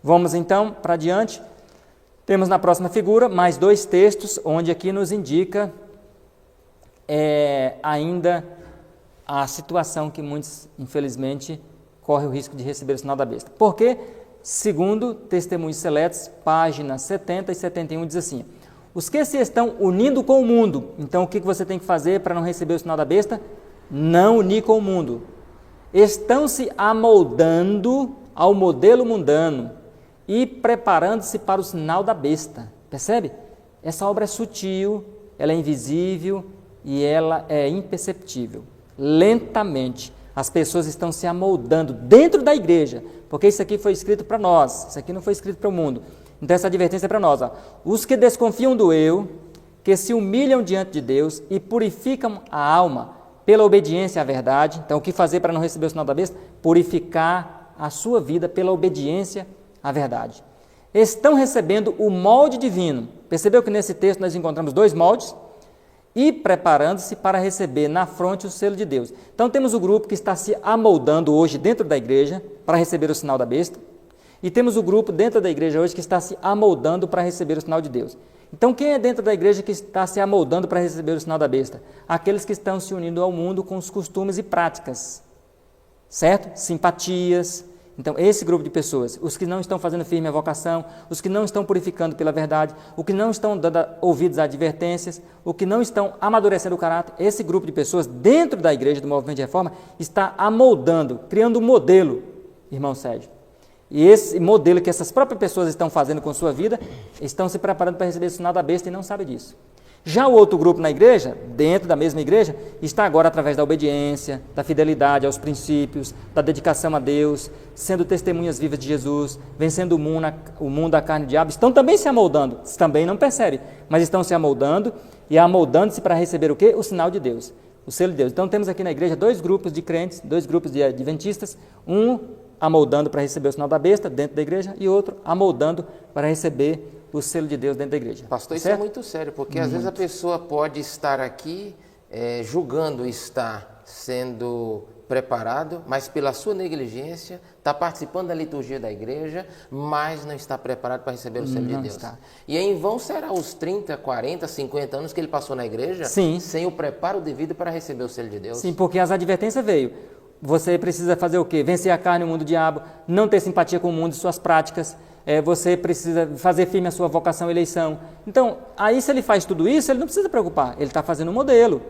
Vamos então para adiante. Temos na próxima figura mais 2 textos, onde aqui nos indica ainda a situação que muitos, infelizmente, correm o risco de receber o sinal da besta. Porque, segundo Testemunhos Seletos, páginas 70 e 71, diz assim, os que se estão unindo com o mundo, então o que você tem que fazer para não receber o sinal da besta? Não unir com o mundo. Estão se amoldando ao modelo mundano e preparando-se para o sinal da besta. Percebe? Essa obra é sutil, ela é invisível e ela é imperceptível. Lentamente, as pessoas estão se amoldando dentro da igreja, porque isso aqui foi escrito para nós, isso aqui não foi escrito para o mundo. Então essa advertência é para nós. Ó. Os que desconfiam do eu, que se humilham diante de Deus e purificam a alma pela obediência à verdade. Então o que fazer para não receber o sinal da besta? Purificar a sua vida pela obediência à verdade. Estão recebendo o molde divino. Percebeu que nesse texto nós encontramos 2 moldes? E preparando-se para receber na fronte o selo de Deus. Então temos o grupo que está se amoldando hoje dentro da igreja para receber o sinal da besta. E temos o grupo dentro da igreja hoje que está se amoldando para receber o sinal de Deus. Então quem é dentro da igreja que está se amoldando para receber o sinal da besta? Aqueles que estão se unindo ao mundo com os costumes e práticas. Certo? Simpatias. Então, esse grupo de pessoas, os que não estão fazendo firme a vocação, os que não estão purificando pela verdade, os que não estão dando ouvidos a advertências, os que não estão amadurecendo o caráter, esse grupo de pessoas dentro da igreja do movimento de reforma está amoldando, criando um modelo, irmão Sérgio. E esse modelo que essas próprias pessoas estão fazendo com sua vida, estão se preparando para receber o sinal da besta e não sabem disso. Já o outro grupo na igreja, dentro da mesma igreja, está agora através da obediência, da fidelidade aos princípios, da dedicação a Deus, sendo testemunhas vivas de Jesus, vencendo o mundo, a carne e o diabo, estão também se amoldando, também não percebem, mas estão se amoldando e amoldando-se para receber o quê? O sinal de Deus, o selo de Deus. Então temos aqui na igreja 2 grupos de crentes, 2 grupos de adventistas, um amoldando para receber o sinal da besta dentro da igreja e outro amoldando para receber o selo de Deus dentro da igreja. Pastor, certo? Isso é muito sério, porque às vezes a pessoa pode estar aqui julgando estar sendo preparado, mas pela sua negligência, está participando da liturgia da igreja, mas não está preparado para receber o selo de Deus. Está. E em vão será os 30, 40, 50 anos que ele passou na igreja, Sim. sem o preparo devido para receber o selo de Deus? Sim, porque as advertências veio. Você precisa fazer o quê? Vencer a carne e o mundo do diabo, não ter simpatia com o mundo e suas práticas, você precisa fazer firme a sua vocação e eleição. Então, aí se ele faz tudo isso, ele não precisa se preocupar, ele está fazendo um modelo.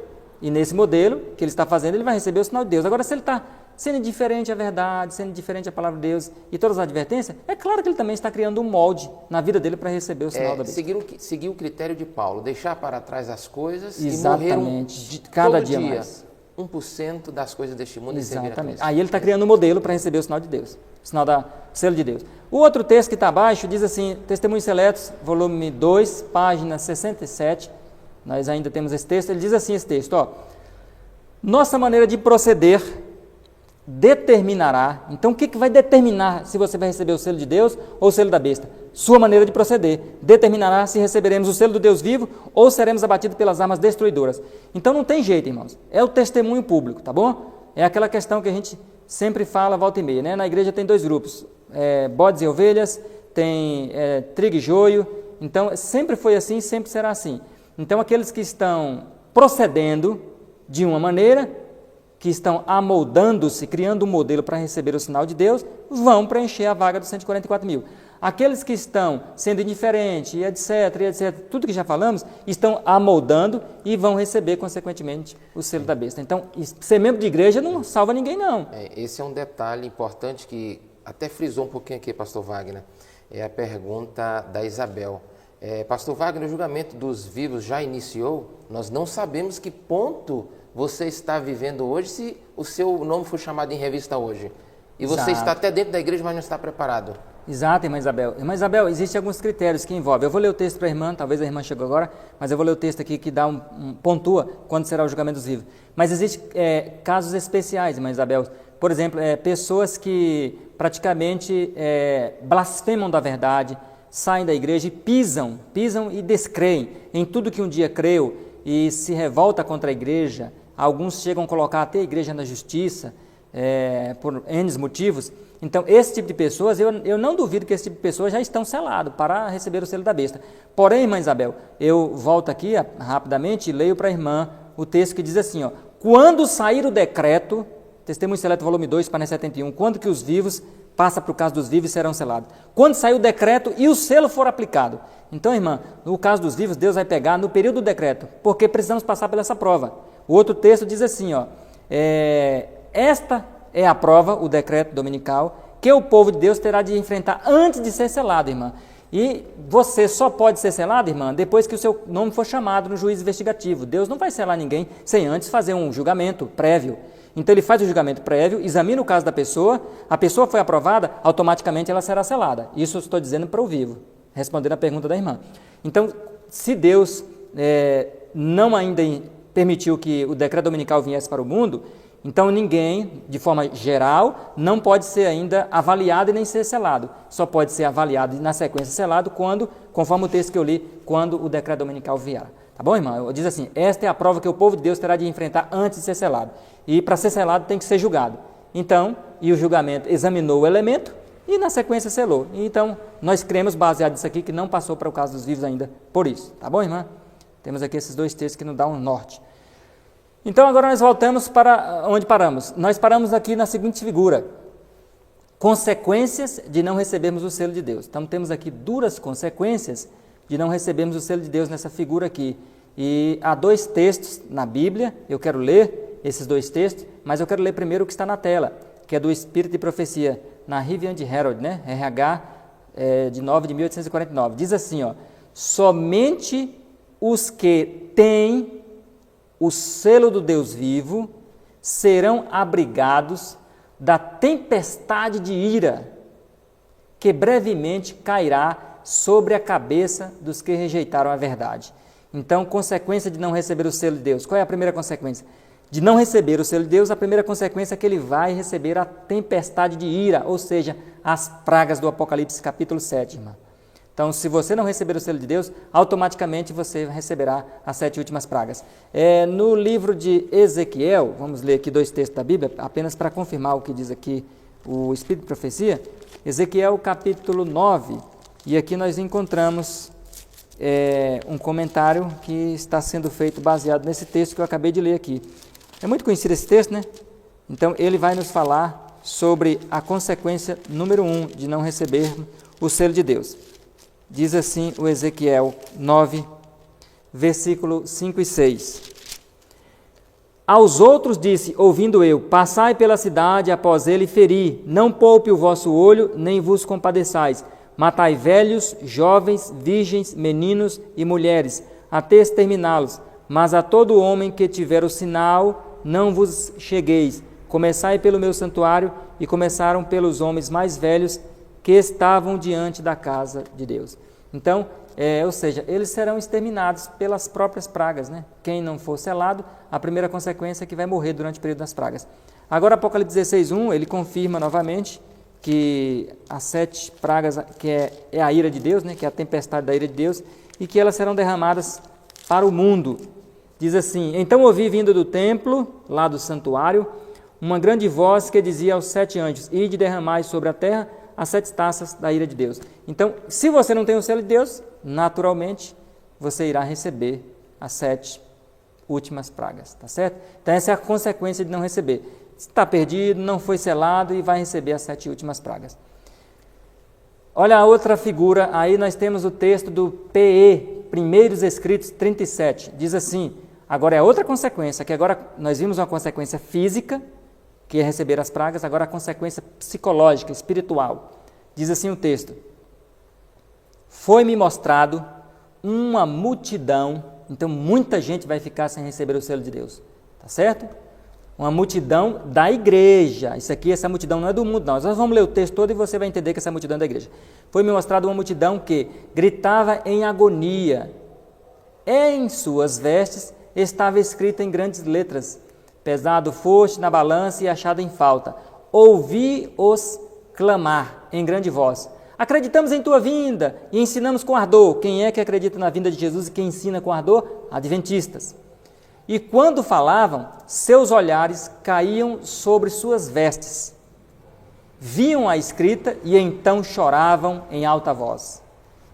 E nesse modelo que ele está fazendo, ele vai receber o sinal de Deus. Agora, se ele está sendo indiferente à verdade, sendo indiferente à palavra de Deus e todas as advertências, é claro que ele também está criando um molde na vida dele para receber o sinal da besta. Seguir o critério de Paulo, deixar para trás as coisas. Exatamente. E morrer cada dia mais. 1% das coisas deste mundo. Exatamente. Aí ele está criando um modelo para receber o sinal de Deus, o sinal da selo de Deus. O outro texto que está abaixo diz assim, Testemunhos Seletos, volume 2, página 67, nós ainda temos esse texto, ele diz assim esse texto, ó, nossa maneira de proceder determinará, então o que vai determinar se você vai receber o selo de Deus ou o selo da besta? Sua maneira de proceder determinará se receberemos o selo do Deus vivo ou seremos abatidos pelas armas destruidoras. Então não tem jeito, irmãos, é o testemunho público, tá bom? É aquela questão que a gente sempre fala, volta e meia, né? Na igreja tem 2 grupos, bodes e ovelhas, tem trigo e joio, então sempre foi assim, sempre será assim. Então aqueles que estão procedendo de uma maneira, que estão amoldando-se, criando um modelo para receber o sinal de Deus, vão preencher a vaga dos 144 mil. Aqueles que estão sendo indiferentes, etc., tudo que já falamos, estão amoldando e vão receber, consequentemente, o selo da besta. Então, ser membro de igreja não salva ninguém, não. Esse é um detalhe importante que até frisou um pouquinho aqui, pastor Wagner, é a pergunta da Isabel. Pastor Wagner, o julgamento dos vivos já iniciou? Nós não sabemos que ponto você está vivendo hoje se o seu nome for chamado em revista hoje. E você está até dentro da igreja, mas não está preparado. Exato, irmã Isabel. Irmã Isabel, existem alguns critérios que envolvem. Eu vou ler o texto para a irmã, talvez a irmã chegou agora, mas eu vou ler o texto aqui que dá pontua quando será o julgamento dos vivos. Mas existem casos especiais, irmã Isabel. Por exemplo, pessoas que praticamente blasfemam da verdade, saem da igreja e pisam e descreem em tudo que um dia creu e se revolta contra a igreja. Alguns chegam a colocar até a igreja na justiça, por N motivos. Então, esse tipo de pessoas, eu não duvido que esse tipo de pessoas já estão selados para receber o selo da besta. Porém, irmã Isabel, eu volto aqui rapidamente e leio para a irmã o texto que diz assim, ó, quando sair o decreto, Testemunho Seleto, volume 2, página 71, quando que os vivos, passa para o caso dos vivos e serão selados. Quando sair o decreto e o selo for aplicado. Então, irmã, no caso dos vivos, Deus vai pegar no período do decreto, porque precisamos passar por essa prova. O outro texto diz assim, ó, esta é a prova, o decreto dominical, que o povo de Deus terá de enfrentar antes de ser selado, irmã. E você só pode ser selado, irmã, depois que o seu nome for chamado no juízo investigativo. Deus não vai selar ninguém sem antes fazer um julgamento prévio. Então ele faz o julgamento prévio, examina o caso da pessoa, a pessoa foi aprovada, automaticamente ela será selada. Isso eu estou dizendo para o vivo, respondendo a pergunta da irmã. Então, se Deus não ainda permitiu que o decreto dominical viesse para o mundo, então ninguém, de forma geral, não pode ser ainda avaliado e nem ser selado. Só pode ser avaliado e na sequência selado quando, conforme o texto que eu li, quando o decreto dominical vier. Tá bom, irmã? Diz assim, esta é a prova que o povo de Deus terá de enfrentar antes de ser selado. E para ser selado tem que ser julgado. Então, e o julgamento examinou o elemento e na sequência selou. Então, nós cremos, baseado nisso aqui, que não passou para o caso dos vivos ainda por isso. Tá bom, irmã? Temos aqui esses dois textos que nos dão um norte. Então, agora nós voltamos para onde paramos. Nós paramos aqui na seguinte figura. Consequências de não recebermos o selo de Deus. Então, temos aqui duras consequências de não recebermos o selo de Deus nessa figura aqui. E há dois textos na Bíblia, eu quero ler esses dois textos, mas eu quero ler primeiro o que está na tela, que é do Espírito de Profecia, na Rivian de Herald, né? RH de 9 de 1849. Diz assim, ó, somente os que têm o selo do Deus vivo serão abrigados da tempestade de ira que brevemente cairá sobre a cabeça dos que rejeitaram a verdade. Então, consequência de não receber o selo de Deus. Qual é a primeira consequência? De não receber o selo de Deus, a primeira consequência é que ele vai receber a tempestade de ira, ou seja, as pragas do Apocalipse capítulo 7, irmã. Então, se você não receber o selo de Deus, automaticamente você receberá as 7 últimas pragas. No livro de Ezequiel, vamos ler aqui dois textos da Bíblia, apenas para confirmar o que diz aqui o Espírito de Profecia. Ezequiel capítulo 9, e aqui nós encontramos um comentário que está sendo feito baseado nesse texto que eu acabei de ler aqui. É muito conhecido esse texto, né? Então, ele vai nos falar sobre a consequência número 1 de não receber o selo de Deus. Diz assim o Ezequiel 9, versículo 5 e 6. Aos outros disse, ouvindo eu, passai pela cidade após ele e feri, não poupe o vosso olho, nem vos compadeçais. Matai velhos, jovens, virgens, meninos e mulheres, até exterminá-los. Mas a todo homem que tiver o sinal, não vos chegueis. Começai pelo meu santuário, e começaram pelos homens mais velhos que estavam diante da casa de Deus. Então, ou seja, eles serão exterminados pelas próprias pragas, né? Quem não for selado, a primeira consequência é que vai morrer durante o período das pragas. Agora, Apocalipse 16:1, ele confirma novamente que as 7 pragas, que é a ira de Deus, né? Que é a tempestade da ira de Deus, e que elas serão derramadas para o mundo. Diz assim, então ouvi vindo do templo, lá do santuário, uma grande voz que dizia aos 7 anjos, ide derramai sobre a terra as 7 taças da ira de Deus. Então, se você não tem o selo de Deus, naturalmente, você irá receber as 7 últimas pragas, tá certo? Então, essa é a consequência de não receber. Está perdido, não foi selado e vai receber as 7 últimas pragas. Olha a outra figura, aí nós temos o texto do PE, Primeiros Escritos 37, diz assim, agora é outra consequência, que agora nós vimos uma consequência física, que é receber as pragas, agora a consequência psicológica, espiritual. Diz assim o texto, foi-me mostrado uma multidão, então muita gente vai ficar sem receber o selo de Deus, tá certo? Uma multidão da igreja, essa multidão não é do mundo não, nós vamos ler o texto todo e você vai entender que essa multidão é da igreja. Foi-me mostrado uma multidão que gritava em agonia, em suas vestes estava escrito em grandes letras, pesado foste na balança e achado em falta. Ouvi-os clamar em grande voz. Acreditamos em tua vinda e ensinamos com ardor. Quem é que acredita na vinda de Jesus e quem ensina com ardor? Adventistas. E quando falavam, seus olhares caíam sobre suas vestes. Viam a escrita e então choravam em alta voz.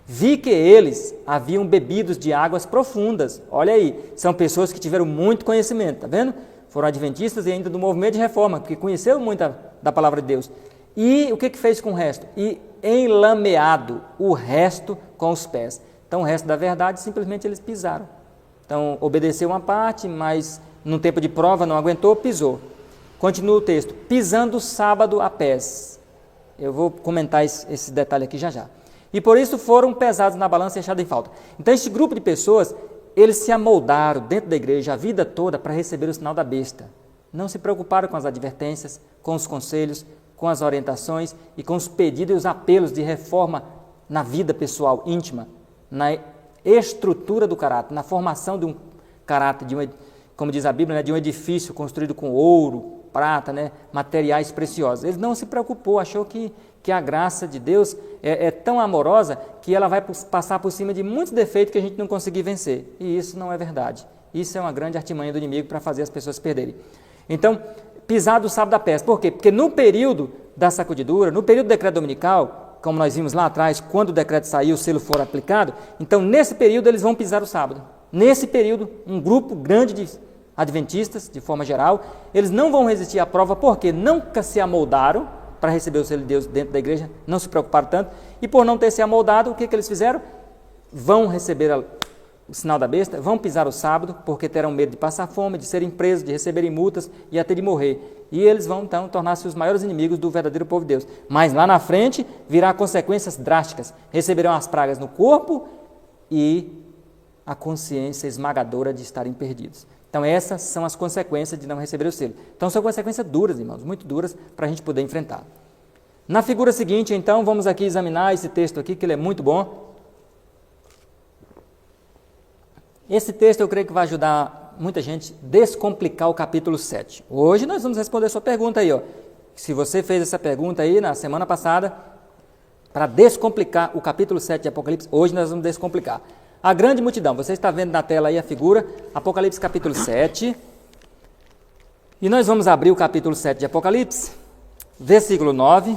Vi que eles haviam bebido de águas profundas. Olha aí, são pessoas que tiveram muito conhecimento, tá vendo? Foram adventistas e ainda do movimento de reforma, porque conheceram muito da palavra de Deus. E o que fez com o resto? E enlameado o resto com os pés. Então, o resto da verdade, simplesmente eles pisaram. Então, obedeceu uma parte, mas num tempo de prova não aguentou, pisou. Continua o texto, pisando o sábado a pés. Eu vou comentar esse detalhe aqui já já. E por isso foram pesados na balança e achados em falta. Então, este grupo de pessoas, eles se amoldaram dentro da igreja a vida toda para receber o sinal da besta. Não se preocuparam com as advertências, com os conselhos, com as orientações e com os pedidos e os apelos de reforma na vida pessoal, íntima, na estrutura do caráter, na formação de um caráter, como diz a Bíblia, né, de um edifício construído com ouro, prata, né, materiais preciosos. Ele não se preocupou, achou que a graça de Deus é tão amorosa que ela vai passar por cima de muitos defeitos que a gente não conseguir vencer. E isso não é verdade. Isso é uma grande artimanha do inimigo para fazer as pessoas perderem. Então, pisar do sábado da peste. Por quê? Porque no período da sacudidura, no período do decreto dominical, como nós vimos lá atrás, quando o decreto sair, o selo for aplicado, então nesse período eles vão pisar o sábado. Nesse período, um grupo grande de adventistas, de forma geral, eles não vão resistir à prova porque nunca se amoldaram para receber o selo de Deus dentro da igreja, não se preocuparam tanto, e por não ter se amoldado, o que eles fizeram? Vão receber o sinal da besta, vão pisar o sábado, porque terão medo de passar fome, de serem presos, de receberem multas e até de morrer. E eles vão, então, tornar-se os maiores inimigos do verdadeiro povo de Deus. Mas lá na frente, virá consequências drásticas. Receberão as pragas no corpo e a consciência esmagadora de estarem perdidos. Então, essas são as consequências de não receber o selo. Então, são consequências duras, irmãos, muito duras, para a gente poder enfrentar. Na figura seguinte, então, vamos aqui examinar esse texto aqui, que ele é muito bom. Esse texto eu creio que vai ajudar muita gente a descomplicar o capítulo 7. Hoje nós vamos responder a sua pergunta aí, ó. Se você fez essa pergunta aí na semana passada, para descomplicar o capítulo 7 de Apocalipse, hoje nós vamos descomplicar. A grande multidão, você está vendo na tela aí a figura, Apocalipse capítulo 7. E nós vamos abrir o capítulo 7 de Apocalipse, versículo 9.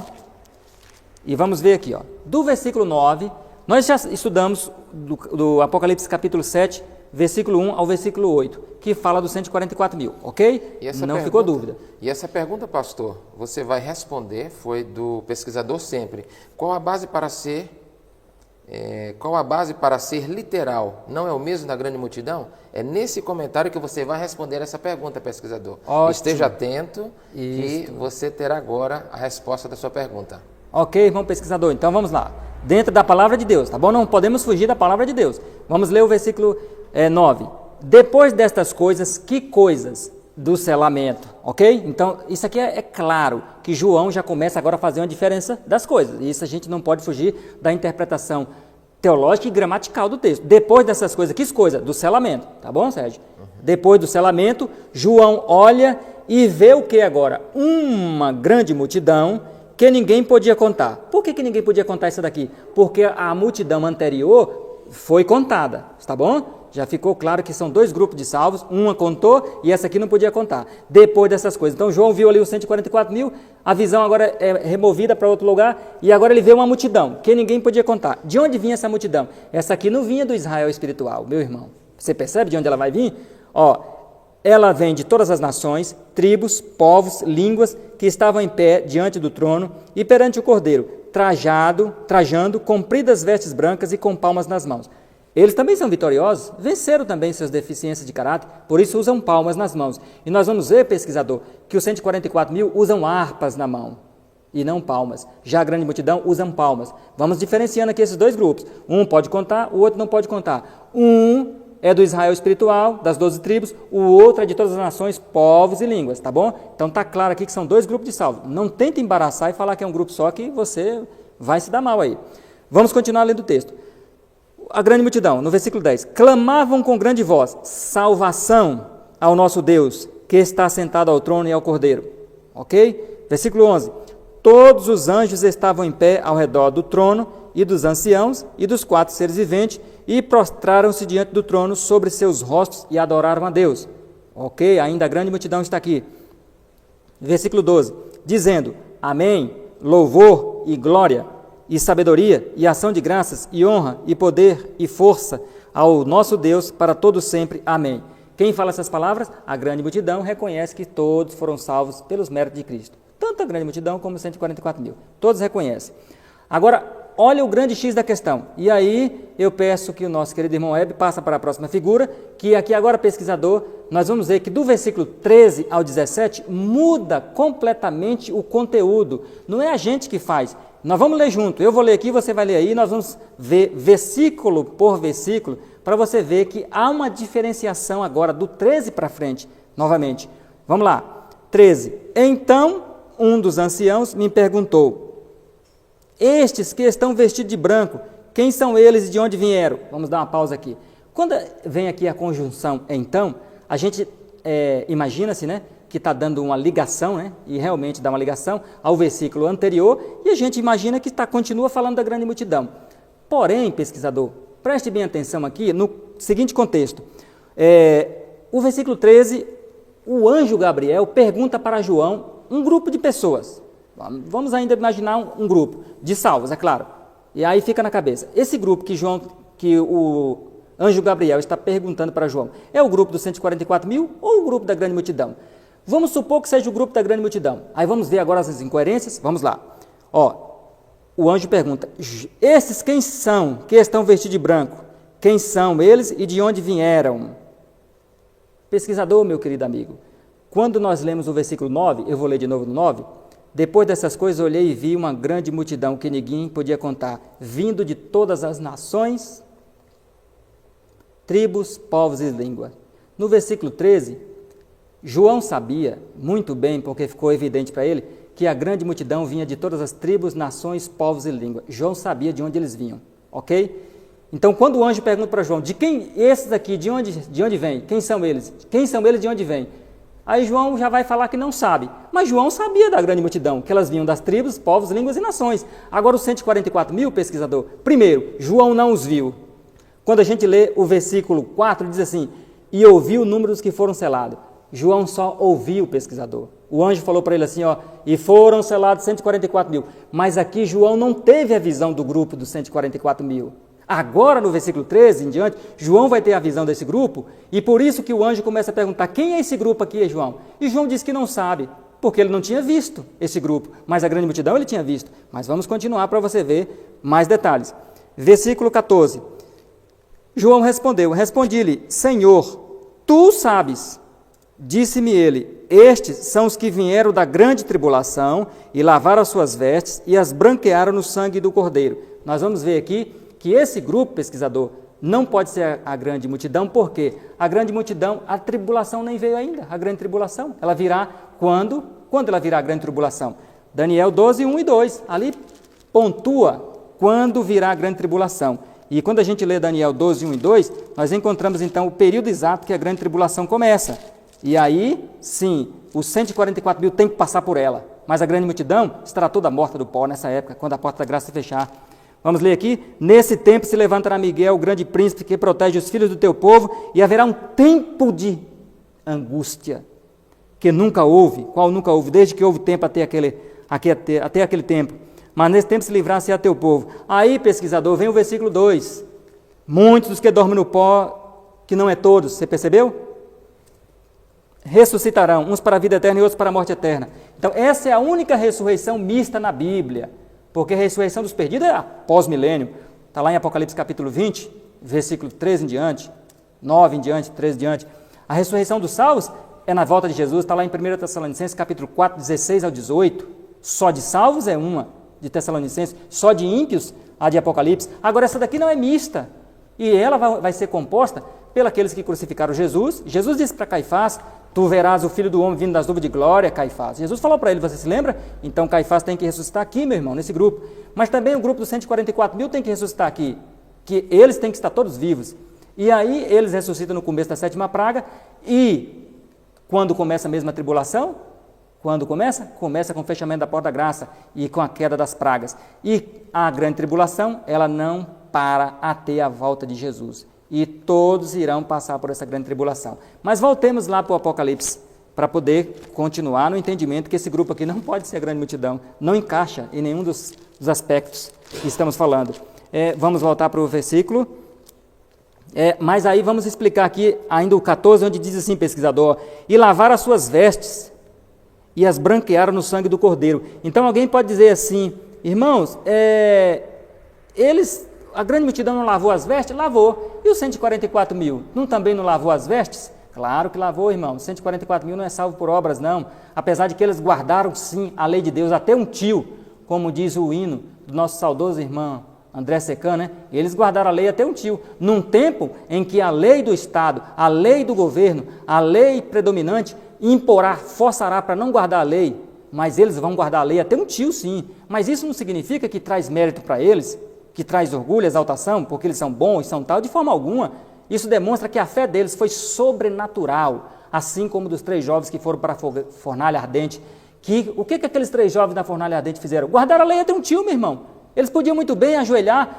E vamos ver aqui, ó. Do versículo 9, nós já estudamos do Apocalipse capítulo 7, versículo 1 ao versículo 8, que fala dos 144 mil, ok? Não ficou dúvida. E essa pergunta, pastor, você vai responder, foi do pesquisador sempre. Qual a base para ser literal? Não é o mesmo da grande multidão? É nesse comentário que você vai responder essa pergunta, pesquisador. Ótimo. Esteja atento que você terá agora a resposta da sua pergunta. Ok, irmão pesquisador, então vamos lá. Dentro da palavra de Deus, tá bom? Não podemos fugir da palavra de Deus. Vamos ler o versículo 9. Depois destas coisas, que coisas? Do selamento, ok? Então, isso aqui é claro, que João já começa agora a fazer uma diferença das coisas. E isso a gente não pode fugir da interpretação teológica e gramatical do texto. Depois dessas coisas, que coisa? Do selamento, tá bom, Sérgio? Depois do selamento, João olha e vê o que agora? Uma grande multidão que ninguém podia contar. Por que ninguém podia contar isso daqui? Porque a multidão anterior foi contada, está bom? Já ficou claro que são dois grupos de salvos, uma contou e essa aqui não podia contar. Depois dessas coisas. Então João viu ali os 144 mil, a visão agora é removida para outro lugar e agora ele vê uma multidão que ninguém podia contar. De onde vinha essa multidão? Essa aqui não vinha do Israel espiritual, meu irmão. Você percebe de onde ela vai vir? Ela vem de todas as nações, tribos, povos, línguas que estavam em pé diante do trono e perante o Cordeiro, trajando compridas vestes brancas e com palmas nas mãos. Eles também são vitoriosos, venceram também suas deficiências de caráter, por isso usam palmas nas mãos. E nós vamos ver, pesquisador, que os 144 mil usam harpas na mão e não palmas. Já a grande multidão usam palmas. Vamos diferenciando aqui esses dois grupos. Um pode contar, o outro não pode contar. Um é do Israel espiritual, das 12 tribos, o outro é de todas as nações, povos e línguas, tá bom? Então está claro aqui que são dois grupos de salvos. Não tenta embaraçar e falar que é um grupo só, que você vai se dar mal aí. Vamos continuar lendo o texto. A grande multidão, no versículo 10, clamavam com grande voz, salvação ao nosso Deus, que está sentado ao trono e ao Cordeiro. Ok? Versículo 11, todos os anjos estavam em pé ao redor do trono e dos anciãos e dos 4 seres viventes e prostraram-se diante do trono sobre seus rostos e adoraram a Deus. Ok? Ainda a grande multidão está aqui. Versículo 12, dizendo, amém, louvor e glória, e sabedoria, e ação de graças, e honra, e poder, e força ao nosso Deus para todo sempre. Amém. Quem fala essas palavras? A grande multidão reconhece que todos foram salvos pelos méritos de Cristo. Tanto a grande multidão como os 144 mil. Todos reconhecem. Agora, olha o grande X da questão. E aí eu peço que o nosso querido irmão Hebe passe para a próxima figura, que aqui agora, pesquisador, nós vamos ver que do versículo 13 ao 17 muda completamente o conteúdo. Não é a gente que faz. Nós vamos ler junto. Eu vou ler aqui, você vai ler aí, nós vamos ver versículo por versículo, para você ver que há uma diferenciação agora do 13 para frente, novamente. Vamos lá. 13. Então, um dos anciãos me perguntou: estes que estão vestidos de branco, quem são eles e de onde vieram? Vamos dar uma pausa aqui. Quando vem aqui a conjunção então, a gente imagina-se, né, que está dando uma ligação, né, e realmente dá uma ligação ao versículo anterior, e a gente imagina que continua falando da grande multidão. Porém, pesquisador, preste bem atenção aqui no seguinte contexto. O versículo 13, o anjo Gabriel pergunta para João um grupo de pessoas. Vamos ainda imaginar um grupo de salvos, é claro. E aí fica na cabeça. Esse grupo que o anjo Gabriel está perguntando para João, é o grupo dos 144 mil ou o grupo da grande multidão? Vamos supor que seja o grupo da grande multidão. Aí vamos ver agora as incoerências. Vamos lá. O anjo pergunta: esses quem são que estão vestidos de branco? Quem são eles e de onde vieram? Pesquisador, meu querido amigo, quando nós lemos o versículo 9, eu vou ler de novo no 9, depois dessas coisas olhei e vi uma grande multidão que ninguém podia contar, vindo de todas as nações, tribos, povos e línguas. No versículo 13, João sabia muito bem, porque ficou evidente para ele, que a grande multidão vinha de todas as tribos, nações, povos e línguas. João sabia de onde eles vinham, ok? Então, quando o anjo pergunta para João, de quem esses aqui, de onde vêm? Quem são eles? Quem são eles, de onde vêm? Aí João já vai falar que não sabe. Mas João sabia da grande multidão, que elas vinham das tribos, povos, línguas e nações. Agora, os 144 mil, pesquisador, primeiro, João não os viu. Quando a gente lê o versículo 4, diz assim: e ouviu o número dos que foram selados. João só ouviu, pesquisador. O anjo falou para ele assim, e foram selados 144 mil. Mas aqui João não teve a visão do grupo dos 144 mil. Agora, no versículo 13 em diante, João vai ter a visão desse grupo, e por isso que o anjo começa a perguntar: quem é esse grupo aqui, João? E João diz que não sabe, porque ele não tinha visto esse grupo, mas a grande multidão ele tinha visto. Mas vamos continuar para você ver mais detalhes. Versículo 14. João respondeu: respondi-lhe, Senhor, tu sabes. Disse-me ele: estes são os que vieram da grande tribulação e lavaram as suas vestes e as branquearam no sangue do Cordeiro. Nós vamos ver aqui que esse grupo, pesquisador, não pode ser a grande multidão, porque a grande multidão, a tribulação nem veio ainda, a grande tribulação. Ela virá quando? Quando ela virá a grande tribulação? Daniel 12, 1 e 2, ali pontua quando virá a grande tribulação. E quando a gente lê Daniel 12, 1 e 2, nós encontramos então o período exato que a grande tribulação começa. E aí, sim, os 144 mil têm que passar por ela, mas a grande multidão estará toda morta do pó nessa época, quando a porta da graça se fechar. Vamos ler aqui: nesse tempo se levantará Miguel, o grande príncipe que protege os filhos do teu povo, e haverá um tempo de angústia, que nunca houve, qual nunca houve, desde que houve tempo até aquele tempo. Mas nesse tempo se livrar-se a teu povo. Aí, pesquisador, vem o versículo 2. Muitos dos que dormem no pó, que não é todos, você percebeu? Ressuscitarão, uns para a vida eterna e outros para a morte eterna. Então, essa é a única ressurreição mista na Bíblia, porque a ressurreição dos perdidos é pós-milênio. Está lá em Apocalipse capítulo 20, versículo 13 em diante, 9 em diante, 13 em diante. A ressurreição dos salvos é na volta de Jesus, está lá em 1 Tessalonicenses capítulo 4, 16 ao 18. Só de salvos é uma, de Tessalonicenses, só de ímpios a de Apocalipse. Agora, essa daqui não é mista, e ela vai ser composta pelos que crucificaram Jesus. Jesus disse para Caifás: tu verás o Filho do Homem vindo das nuvens de glória, Caifás. Jesus falou para ele, você se lembra? Então Caifás tem que ressuscitar aqui, meu irmão, nesse grupo. Mas também o grupo dos 144 mil tem que ressuscitar aqui, que eles têm que estar todos vivos. E aí eles ressuscitam no começo da 7ª praga, e quando começa a mesma tribulação? Quando começa? Começa com o fechamento da porta da graça e com a queda das pragas. E a grande tribulação, ela não para até a volta de Jesus. E todos irão passar por essa grande tribulação. Mas voltemos lá para o Apocalipse, para poder continuar no entendimento que esse grupo aqui não pode ser a grande multidão, não encaixa em nenhum dos aspectos que estamos falando. Vamos voltar para o versículo, mas aí vamos explicar aqui ainda o 14, onde diz assim, pesquisador: e lavaram as suas vestes e as branquearam no sangue do Cordeiro. Então alguém pode dizer assim: irmãos, a grande multidão não lavou as vestes? Lavou. E os 144 mil? Também não lavou as vestes? Claro que lavou, irmão. 144 mil não é salvo por obras, não. Apesar de que eles guardaram, sim, a lei de Deus, até um tio, como diz o hino do nosso saudoso irmão André Secan, né? Eles guardaram a lei até um tio. Num tempo em que a lei do Estado, a lei do governo, a lei predominante, imporá, forçará para não guardar a lei, mas eles vão guardar a lei até um tio, sim. Mas isso não significa que traz mérito para eles, que traz orgulho, exaltação, porque eles são bons, são tal, de forma alguma. Isso demonstra que a fé deles foi sobrenatural, assim como dos 3 jovens que foram para a fornalha ardente. O que aqueles 3 jovens na fornalha ardente fizeram? Guardaram a lei até um tio, meu irmão. Eles podiam muito bem ajoelhar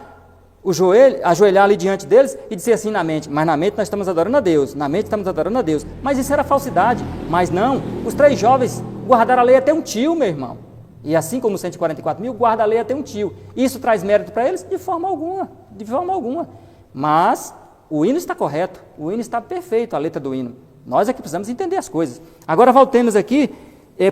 ali diante deles e dizer assim na mente, mas na mente nós estamos adorando a Deus, na mente estamos adorando a Deus. Mas isso era falsidade. Mas não, os 3 jovens guardaram a lei até um tio, meu irmão. E assim como os 144 mil, guarda a lei até um tio. Isso traz mérito para eles? De forma alguma, de forma alguma. Mas o hino está correto, o hino está perfeito, a letra do hino. Nós é que precisamos entender as coisas. Agora voltemos aqui,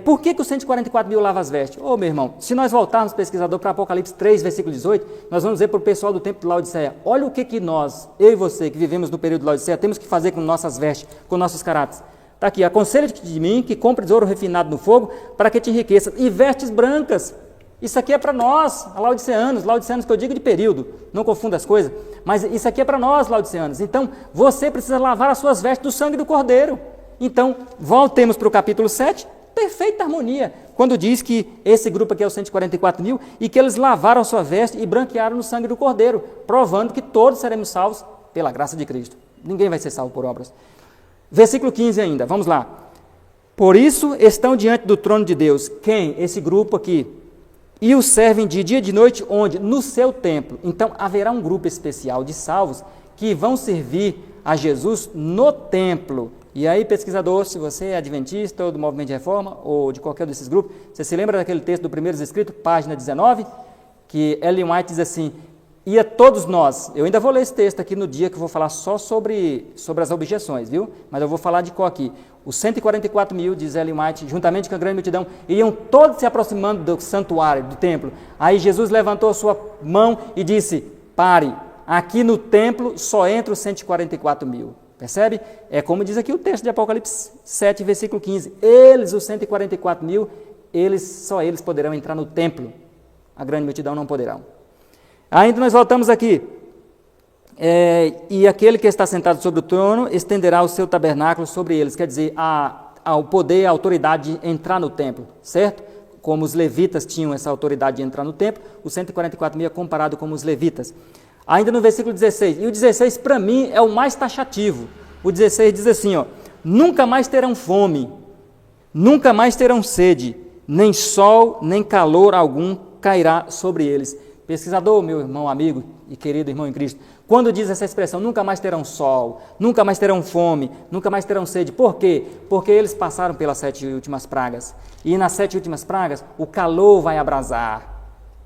por que os 144 mil lavam as vestes? Meu irmão, se nós voltarmos, pesquisador, para Apocalipse 3, versículo 18, nós vamos dizer para o pessoal do templo de Laodiceia, olha o que nós, eu e você, que vivemos no período de Laodiceia, temos que fazer com nossas vestes, com nossos caráteres. Está aqui, aconselho-te de mim que compres ouro refinado no fogo para que te enriqueças, e vestes brancas. Isso aqui é para nós, laodiceanos que eu digo de período, não confunda as coisas, mas isso aqui é para nós, laodiceanos. Então, você precisa lavar as suas vestes do sangue do Cordeiro. Então, voltemos para o capítulo 7, perfeita harmonia, quando diz que esse grupo aqui é os 144 mil e que eles lavaram a sua veste e branquearam no sangue do Cordeiro, provando que todos seremos salvos pela graça de Cristo. Ninguém vai ser salvo por obras. Versículo 15 ainda, vamos lá. Por isso estão diante do trono de Deus, quem? Esse grupo aqui. E o servem de dia e de noite, onde? No seu templo. Então, haverá um grupo especial de salvos que vão servir a Jesus no templo. E aí, pesquisador, se você é adventista ou do Movimento de Reforma, ou de qualquer desses grupos, você se lembra daquele texto do Primeiros Escritos, página 19, que Ellen White diz assim, e a todos nós, eu ainda vou ler esse texto aqui no dia que eu vou falar só sobre as objeções, viu? Mas eu vou falar de qual aqui. Os 144 mil, diz Ellen White, juntamente com a grande multidão, iriam todos se aproximando do santuário, do templo. Aí Jesus levantou a sua mão e disse, pare, aqui no templo só entra os 144 mil. Percebe? É como diz aqui o texto de Apocalipse 7, versículo 15. Eles, os 144 mil, só eles poderão entrar no templo. A grande multidão não poderão. Ainda nós voltamos aqui. E aquele que está sentado sobre o trono estenderá o seu tabernáculo sobre eles. Quer dizer, o poder, a autoridade de entrar no templo, certo? Como os levitas tinham essa autoridade de entrar no templo, os 144 mil é comparado com os levitas. Ainda no versículo 16, e o 16 para mim é o mais taxativo. O 16 diz assim, nunca mais terão fome, nunca mais terão sede, nem sol, nem calor algum cairá sobre eles. Pesquisador, meu irmão, amigo e querido irmão em Cristo, quando diz essa expressão, nunca mais terão sol, nunca mais terão fome, nunca mais terão sede, por quê? Porque eles passaram pelas 7 últimas pragas, e nas 7 últimas pragas, o calor vai abrasar,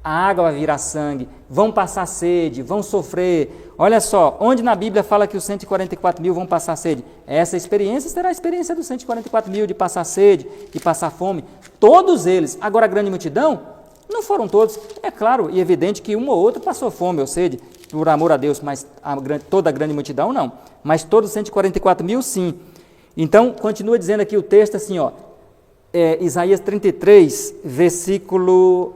a água vai virar sangue, vão passar sede, vão sofrer. Olha só, onde na Bíblia fala que os 144 mil vão passar sede? Essa experiência será a experiência dos 144 mil de passar sede, de passar fome. Todos eles. Agora a grande multidão, não foram todos. É claro e evidente que um ou outro passou fome ou sede, por amor a Deus, mas toda a grande multidão não. Mas todos os 144 mil sim. Então, continua dizendo aqui o texto assim, Isaías 33, versículo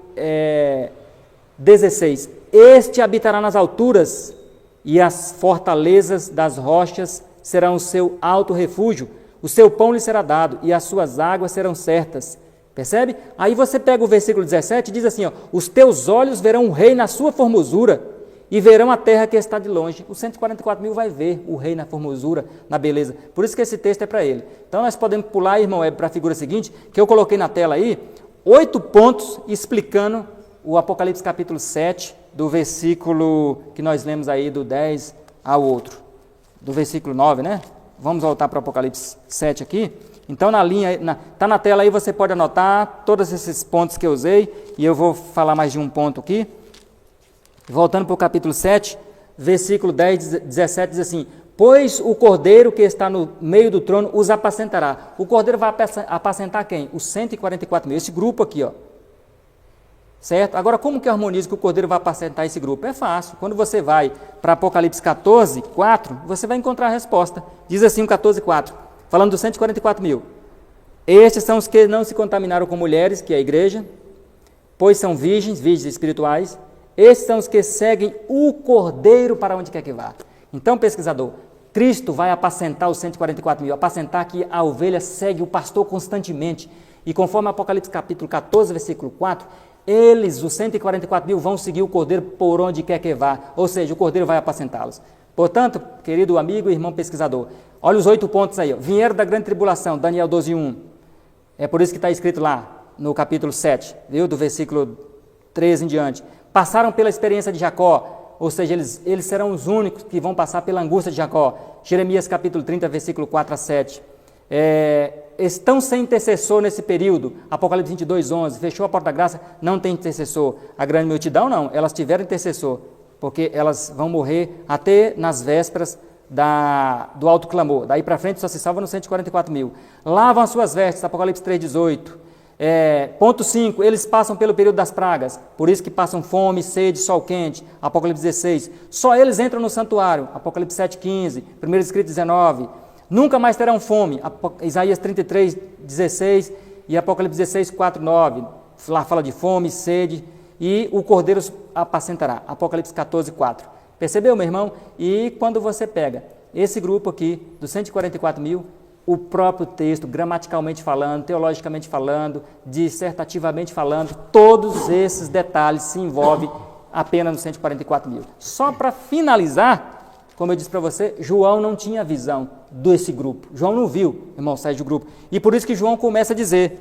16. Este habitará nas alturas, e as fortalezas das rochas serão o seu alto refúgio. O seu pão lhe será dado, e as suas águas serão certas. Percebe? Aí você pega o versículo 17 e diz assim, os teus olhos verão o rei na sua formosura, e verão a terra que está de longe. Os 144 mil vai ver o rei na formosura, na beleza. Por isso que esse texto é para ele. Então nós podemos pular, irmão, para a figura seguinte, que eu coloquei na tela aí, 8 pontos explicando o Apocalipse capítulo 7, do versículo que nós lemos aí do 10 ao outro. Do versículo 9, né? Vamos voltar para o Apocalipse 7 aqui. Então está na tela aí, você pode anotar todos esses pontos que eu usei, e eu vou falar mais de um ponto aqui. Voltando para o capítulo 7, versículo 10, 17, diz assim, pois o cordeiro que está no meio do trono os apacentará. O cordeiro vai apacentar quem? Os 144 mil, esse grupo aqui, Certo? Agora, como que eu harmonizo que o Cordeiro vai apacentar esse grupo? É fácil. Quando você vai para Apocalipse 14, 4, você vai encontrar a resposta. Diz assim o 14, 4, falando dos 144.000. Estes são os que não se contaminaram com mulheres, que é a igreja, pois são virgens espirituais. Estes são os que seguem o Cordeiro para onde quer que vá. Então, pesquisador, Cristo vai apacentar os 144.000, apacentar que a ovelha segue o pastor constantemente. E conforme Apocalipse capítulo 14, versículo 4, eles, os 144.000, vão seguir o Cordeiro por onde quer que vá, ou seja, o Cordeiro vai apacentá-los. Portanto, querido amigo e irmão pesquisador, olha os 8 pontos aí. Ó. Vieram da grande tribulação, Daniel 12:1. É por isso que está escrito lá no capítulo 7, viu? Do versículo 13 em diante. Passaram pela experiência de Jacó, ou seja, eles serão os únicos que vão passar pela angústia de Jacó. Jeremias capítulo 30, versículo 4 a 7. Estão sem intercessor nesse período, Apocalipse 22:11, fechou a porta da graça, não tem intercessor. A grande multidão não, elas tiveram intercessor, porque elas vão morrer até nas vésperas do alto clamor. Daí para frente só se salva nos 144.000. Lavam as suas vestes, Apocalipse 3:18. Ponto 5, eles passam pelo período das pragas, por isso que passam fome, sede, sol quente, Apocalipse 16. Só eles entram no santuário, Apocalipse 7:15, 1 escrito 19. Nunca mais terão fome, Isaías 33:16 e Apocalipse 16:4-9. Lá fala de fome, sede, e o Cordeiro apacentará, Apocalipse 14:4. Percebeu, meu irmão? E quando você pega esse grupo aqui, dos 144.000, o próprio texto, gramaticalmente falando, teologicamente falando, dissertativamente falando, todos esses detalhes se envolvem apenas nos 144.000. Só para finalizar, como eu disse para você, João não tinha visão desse grupo. João não viu, irmão, sair do grupo. E por isso que João começa a dizer,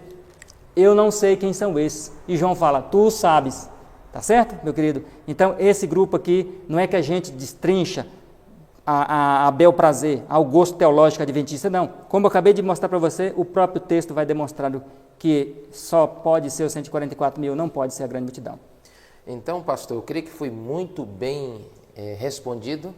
eu não sei quem são esses. E João fala, tu sabes. Tá certo, meu querido? Então, esse grupo aqui, não é que a gente destrincha a bel prazer, ao gosto teológico adventista, não. Como eu acabei de mostrar para você, o próprio texto vai demonstrando que só pode ser os 144.000, não pode ser a grande multidão. Então, pastor, eu creio que foi muito bem respondido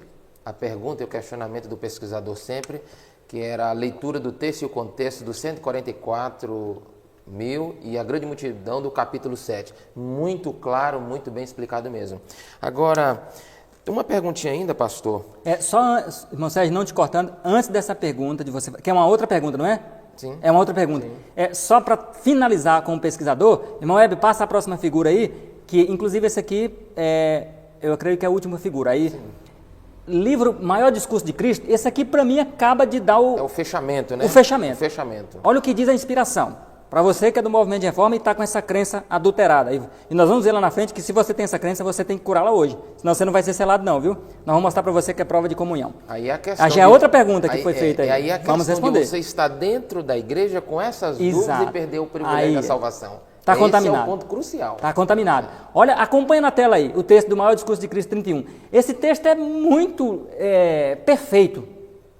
a pergunta e o questionamento do pesquisador sempre, que era a leitura do texto e o contexto dos 144.000 e a grande multidão do capítulo 7. Muito claro, muito bem explicado mesmo. Agora, tem uma perguntinha ainda, pastor. Irmão Sérgio, não te cortando, antes dessa pergunta de você, que é uma outra pergunta, não é? Sim. É uma outra pergunta. Sim. Só para finalizar com o pesquisador, irmão Web, passa a próxima figura aí, que inclusive esse aqui, eu acredito que é a última figura aí. Sim. Livro Maior Discurso de Cristo, esse aqui para mim acaba de dar o... É o fechamento, né? O fechamento. O fechamento. Olha o que diz a inspiração. Para você que é do movimento de reforma e está com essa crença adulterada. E nós vamos ver lá na frente que se você tem essa crença, você tem que curá-la hoje. Senão você não vai ser selado não, viu? Nós vamos mostrar para você que é prova de comunhão. Aí a questão... já é outra pergunta que foi feita aí. Aí a questão vamos responder. De você está dentro da igreja com essas dúvidas e perder o privilégio da salvação. Está contaminado. Esse é o ponto crucial. Está contaminado. Olha, acompanha na tela aí o texto do Maior Discurso de Cristo 31. Esse texto é muito perfeito.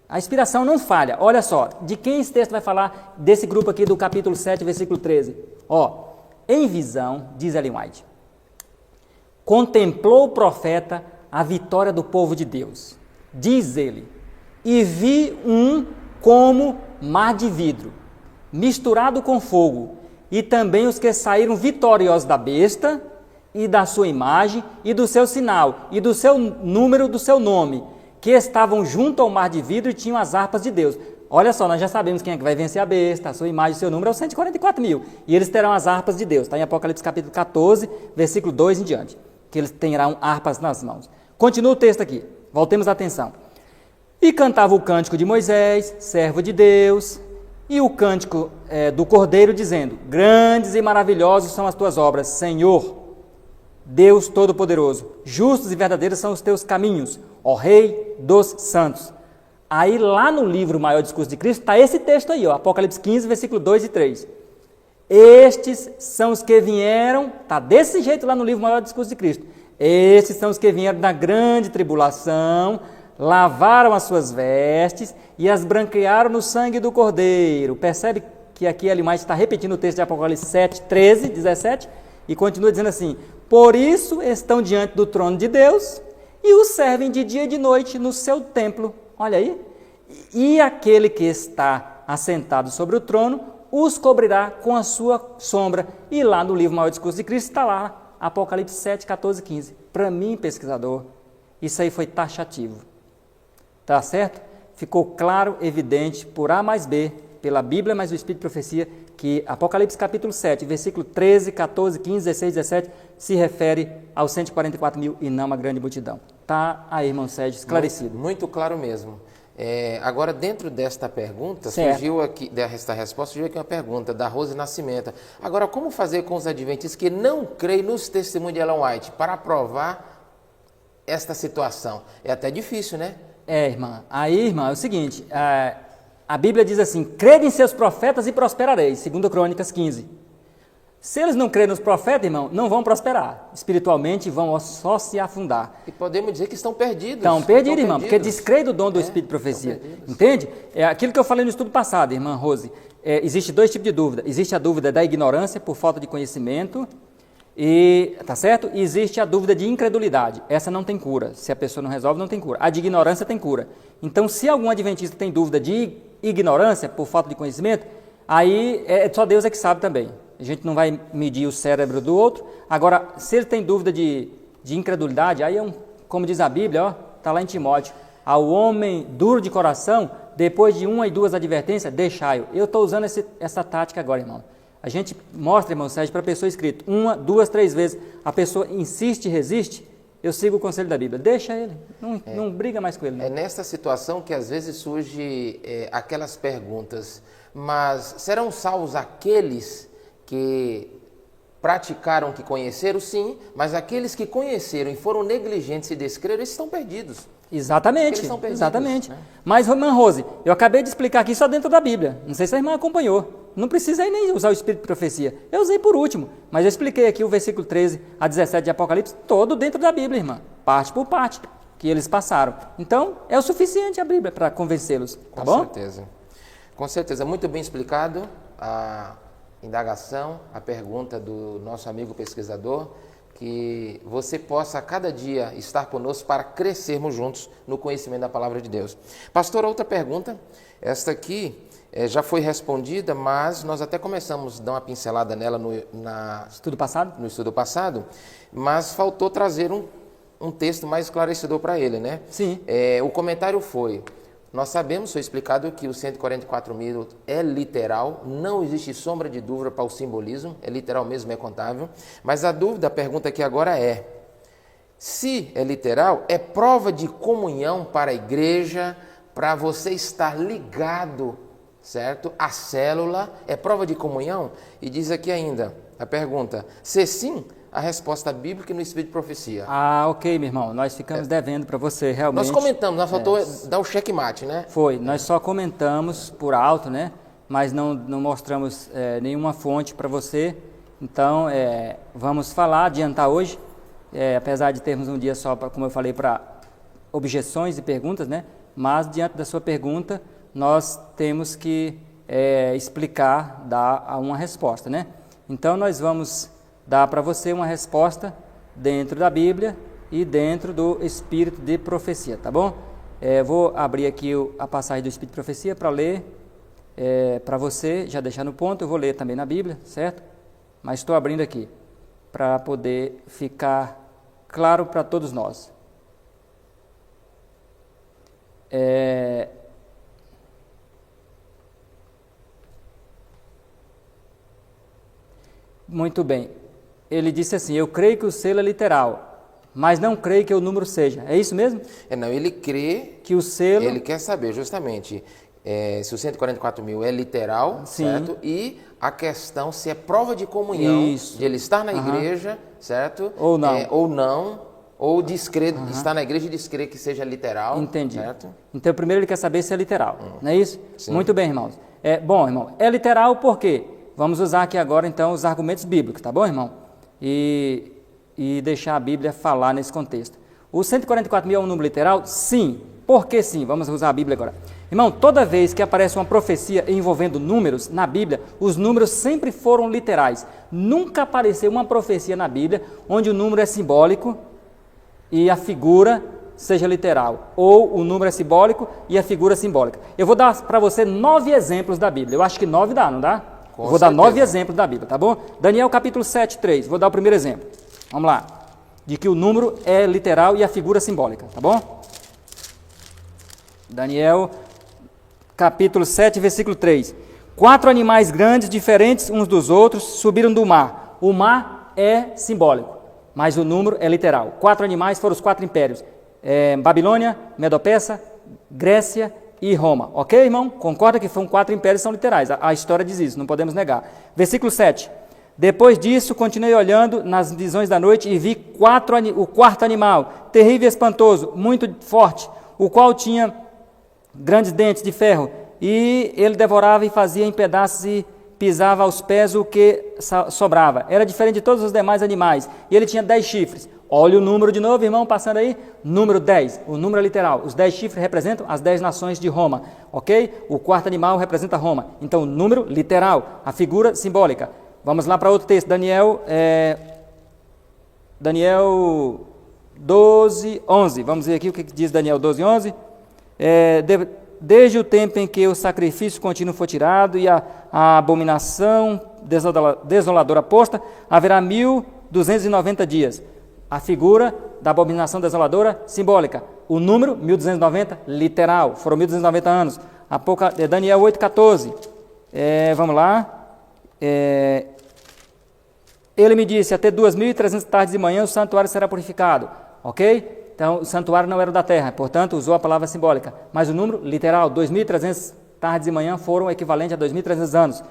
A inspiração não falha. Olha só, de quem esse texto vai falar desse grupo aqui do capítulo 7, versículo 13? Em visão, diz Ellen White, contemplou o profeta a vitória do povo de Deus. Diz ele, e vi como mar de vidro, misturado com fogo, e também os que saíram vitoriosos da besta, e da sua imagem, e do seu sinal, e do seu número, do seu nome, que estavam junto ao mar de vidro e tinham as harpas de Deus. Olha só, nós já sabemos quem é que vai vencer a besta, a sua imagem, o seu número é os 144.000. E eles terão as harpas de Deus. Está em Apocalipse capítulo 14, versículo 2 em diante. Que eles terão harpas nas mãos. Continua o texto aqui. Voltemos a atenção. E cantava o cântico de Moisés, servo de Deus, e o cântico do Cordeiro, dizendo, grandes e maravilhosos são as tuas obras, Senhor, Deus Todo-Poderoso. Justos e verdadeiros são os teus caminhos, ó Rei dos Santos. Aí lá no livro Maior Discurso de Cristo está esse texto aí, Apocalipse 15, versículo 2 e 3. Estes são os que vieram, está desse jeito lá no livro Maior Discurso de Cristo. Estes são os que vieram da grande tribulação, lavaram as suas vestes e as branquearam no sangue do Cordeiro. Percebe que aqui Ellen White está repetindo o texto de Apocalipse 7, 13, 17 e continua dizendo assim, por isso estão diante do trono de Deus e o servem de dia e de noite no seu templo. Olha aí. E aquele que está assentado sobre o trono os cobrirá com a sua sombra. E lá no livro Maior Discurso de Cristo está lá Apocalipse 7, 14 e 15. Para mim, pesquisador, isso aí foi taxativo. Tá certo? Ficou claro, evidente, por A mais B, pela Bíblia mais o Espírito de Profecia, que Apocalipse capítulo 7, versículo 13, 14, 15, 16, 17, se refere aos 144 mil e não a grande multidão. Tá aí, irmão Sérgio, esclarecido. Muito claro mesmo. Agora, dentro desta pergunta, Certo. surgiu aqui, desta resposta, surgiu aqui uma pergunta da Rose Nascimento. Agora, como fazer com os adventistas que não creem nos testemunhos de Ellen White para provar esta situação? É até difícil, né? Irmã. Aí, irmã, é o seguinte, a Bíblia diz assim, crede em seus profetas e prosperareis, 2 Crônicas 15. Se eles não crerem nos profetas, irmão, não vão prosperar. Espiritualmente, vão só se afundar. E podemos dizer que estão perdidos. Estão perdidos, irmão, porque descrê do dom do Espírito de Profecia. Entende? É aquilo que eu falei no estudo passado, irmã Rose. Existe dois tipos de dúvida. Existe a dúvida da ignorância por falta de conhecimento, tá certo? E existe a dúvida de incredulidade. Essa não tem cura. Se a pessoa não resolve, não tem cura. A de ignorância tem cura. Então, se algum adventista tem dúvida de ignorância por falta de conhecimento, aí só Deus é que sabe também. A gente não vai medir o cérebro do outro. Agora, se ele tem dúvida de incredulidade, aí como diz a Bíblia, está lá em Timóteo, ao homem duro de coração, depois de 1 e 2 advertências, deixai-o. Eu estou usando essa tática agora, irmão. A gente mostra, irmão Sérgio, para a pessoa escrito 1, 2, 3 vezes, a pessoa insiste e resiste, eu sigo o conselho da Bíblia. Deixa ele, não briga mais com ele. Não. É nesta situação que às vezes surge aquelas perguntas, mas serão salvos aqueles que praticaram, que conheceram, sim, mas aqueles que conheceram e foram negligentes e descreram, eles estão perdidos. Exatamente, Eles são perdidos, exatamente. né? Mas, irmã Rose, eu acabei de explicar aqui só dentro da Bíblia. Não sei se a irmã acompanhou. Não precisa aí nem usar o Espírito de Profecia. Eu usei por último, mas eu expliquei aqui o versículo 13 a 17 de Apocalipse, todo dentro da Bíblia, irmã. Parte por parte, que eles passaram. Então, é o suficiente a Bíblia para convencê-los, tá bom? Com certeza. Com certeza, muito bem explicado a indagação, a pergunta do nosso amigo pesquisador, que você possa a cada dia estar conosco para crescermos juntos no conhecimento da Palavra de Deus. Pastor, outra pergunta, esta aqui já foi respondida, mas nós até começamos a dar uma pincelada nela no estudo passado, mas faltou trazer um texto mais esclarecedor para ele, né? Sim. O comentário foi: nós sabemos, foi explicado que os 144 mil é literal, não existe sombra de dúvida para o simbolismo, é literal mesmo, é contável, mas a pergunta aqui agora é: se é literal, é prova de comunhão para a igreja, para você estar ligado, certo? A célula é prova de comunhão? E diz aqui ainda, a pergunta: se sim, a resposta bíblica no Espírito de Profecia. Ok, meu irmão, nós ficamos devendo para você, realmente. Nós comentamos, nós faltou dar o checkmate, né? Foi, nós só comentamos por alto, né? Mas não mostramos nenhuma fonte para você. Então, vamos falar, adiantar hoje, apesar de termos um dia só, como eu falei, para objeções e perguntas, né? Mas, diante da sua pergunta, nós temos que explicar, dar uma resposta, né? Então, nós vamos dar para você uma resposta dentro da Bíblia e dentro do Espírito de Profecia, tá bom? Vou abrir aqui a passagem do Espírito de Profecia para ler para você, já deixar no ponto. Eu vou ler também na Bíblia, certo? Mas estou abrindo aqui para poder ficar claro para todos nós. Muito bem. Ele disse assim: eu creio que o selo é literal, mas não creio que o número seja. É isso mesmo? Não, ele crê que o selo... Ele quer saber justamente se o 144 mil é literal, sim, certo? E a questão se é prova de comunhão, isso, de ele estar na igreja, certo? Ou não. Ou descrer, estar na igreja e descrer que seja literal. Entendi. Certo? Então, primeiro ele quer saber se é literal, não é isso? Sim. Muito bem, irmãos. Bom, irmão, é literal por quê? Vamos usar aqui agora, então, os argumentos bíblicos, tá bom, irmão? E deixar a Bíblia falar nesse contexto. O 144 mil é um número literal? Sim. Por que sim? Vamos usar a Bíblia agora. Irmão, toda vez que aparece uma profecia envolvendo números na Bíblia, os números sempre foram literais. Nunca apareceu uma profecia na Bíblia onde o número é simbólico e a figura seja literal, ou o número é simbólico e a figura é simbólica. Eu vou dar para você 9 exemplos da Bíblia. Eu acho que 9 dá, não dá? Vou dar 9 exemplos da Bíblia, tá bom? Daniel capítulo 7, 3. Vou dar o primeiro exemplo. Vamos lá. De que o número é literal e a figura simbólica, tá bom? Daniel, capítulo 7, versículo 3. 4 animais grandes, diferentes uns dos outros, subiram do mar. O mar é simbólico, mas o número é literal. 4 animais foram os 4 impérios. Babilônia, Medo-Persa, Grécia e Roma. Ok, irmão? Concorda que foram 4 impérios, são literais. A história diz isso, não podemos negar. Versículo 7. Depois disso, continuei olhando nas visões da noite e vi o quarto animal, terrível e espantoso, muito forte, o qual tinha grandes dentes de ferro, e ele devorava e fazia em pedaços e pisava aos pés o que sobrava. Era diferente de todos os demais animais, e ele tinha 10 chifres. Olha o número de novo, irmão, passando aí, número 10, o número é literal. Os 10 chifres representam as 10 nações de Roma, ok? O quarto animal representa Roma. Então, o número literal, a figura simbólica. Vamos lá para outro texto, Daniel 12, 11. Vamos ver aqui o que diz Daniel 12, 11. Desde o tempo em que o sacrifício contínuo foi tirado e a abominação desoladora posta, haverá 1290 dias. A figura da abominação desoladora simbólica. O número, 1290, literal. Foram 1290 anos. Daniel 8,14. Vamos lá. Ele me disse, até 2.300 tardes de manhã o santuário será purificado. Ok? Então, o santuário não era da terra, portanto, usou a palavra simbólica. Mas o número literal, 2.300 tardes de manhã, foram equivalente a 2.300 anos.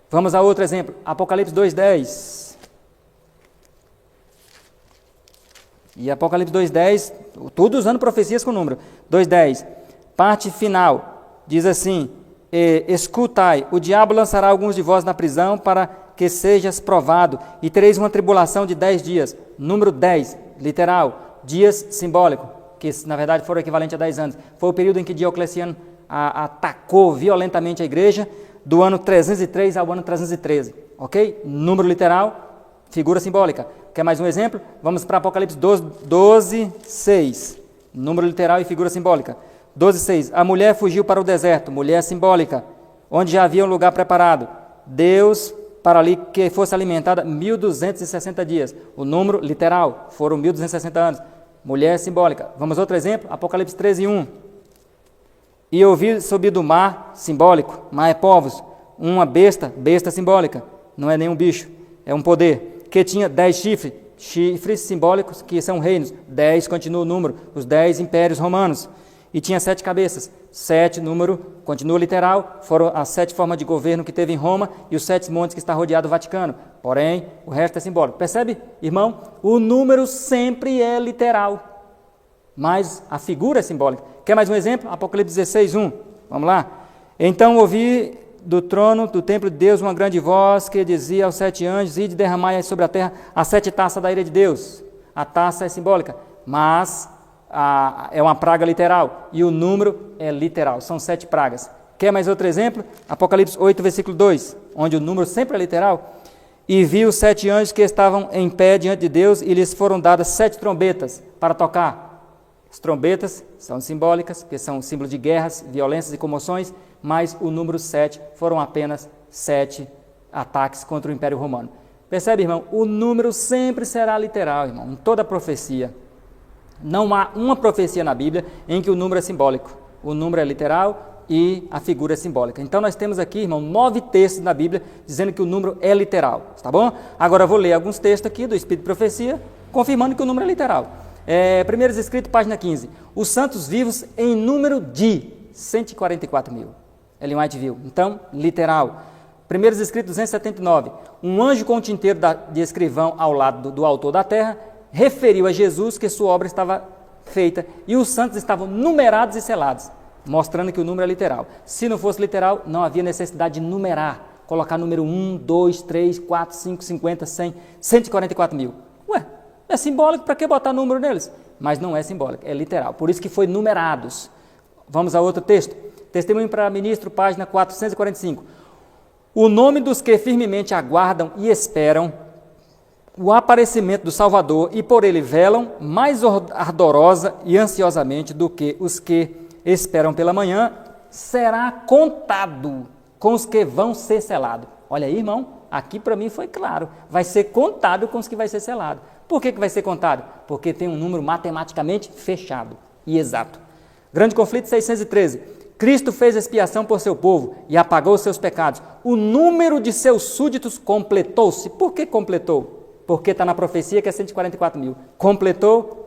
Vamos a outro exemplo. Apocalipse 2,10. E Apocalipse 2,10, tudo usando profecias com número. 2,10. Parte final, diz assim, escutai, o diabo lançará alguns de vós na prisão para que sejas provado, e tereis uma tribulação de 10 dias. Número 10, literal. Dias simbólico, que na verdade foram equivalente a 10 anos. Foi o período em que Diocleciano atacou violentamente a igreja, do ano 303 ao ano 313. Ok? Número literal, figura simbólica. Quer mais um exemplo? Vamos para Apocalipse 12, 6. Número literal e figura simbólica. 12, 6. A mulher fugiu para o deserto, mulher simbólica, onde já havia um lugar preparado. Deus para ali que fosse alimentada 1.260 dias. O número literal foram 1.260 anos. Mulher simbólica. Vamos a outro exemplo? Apocalipse 13, 1. E eu vi subir do mar, simbólico, mar é povos, uma besta simbólica, não é nenhum bicho, é um poder, que tinha 10 chifres simbólicos, que são reinos. 10 continua o número, os 10 impérios romanos. E tinha 7 cabeças. 7, número, continua literal, foram as 7 formas de governo que teve em Roma e os 7 montes que está rodeado o Vaticano. Porém, o resto é simbólico. Percebe, irmão? O número sempre é literal, mas a figura é simbólica. Quer mais um exemplo? Apocalipse 16, 1. Vamos lá. Então ouvi do trono do templo de Deus uma grande voz que dizia aos 7 anjos, ide derramai sobre a terra as 7 taças da ira de Deus. A taça é simbólica, mas é uma praga literal, e o número é literal, são 7 pragas. Quer mais outro exemplo? Apocalipse 8, versículo 2, onde o número sempre é literal. E vi os 7 anjos que estavam em pé diante de Deus, e lhes foram dadas 7 trombetas para tocar. As trombetas são simbólicas, porque são símbolos de guerras, violências e comoções, mas o número 7 foram apenas 7 ataques contra o Império Romano. Percebe, irmão? O número sempre será literal, irmão, em toda profecia. Não há uma profecia na Bíblia em que o número é simbólico. O número é literal e a figura é simbólica. Então nós temos aqui, irmão, 9 textos na Bíblia dizendo que o número é literal, tá bom? Agora eu vou ler alguns textos aqui do Espírito de Profecia, confirmando que o número é literal. Primeiros Escritos, página 15. Os santos vivos em número de 144 mil. Ellen White viu. Então, literal. Primeiros Escritos, 279. Um anjo com um tinteiro de escrivão ao lado do autor da terra referiu a Jesus que sua obra estava feita e os santos estavam numerados e selados, mostrando que o número é literal. Se não fosse literal, não havia necessidade de numerar, colocar número 1, 2, 3, 4, 5, 50, 100, 144 mil. Ué, é simbólico, para que botar número neles? Mas não é simbólico, é literal, por isso que foi numerados. Vamos a outro texto. Testemunho para ministro, página 445. O nome dos que firmemente aguardam e esperam o aparecimento do Salvador e por ele velam mais ardorosa e ansiosamente do que os que esperam pela manhã, será contado com os que vão ser selados. Olha aí, irmão, aqui para mim foi claro, vai ser contado com os que vai ser selado. Por que vai ser contado? Porque tem um número matematicamente fechado e exato. Grande conflito 613. Cristo fez expiação por seu povo e apagou os seus pecados. O número de seus súditos completou-se. Por que completou? Porque está na profecia que é 144 mil. Completou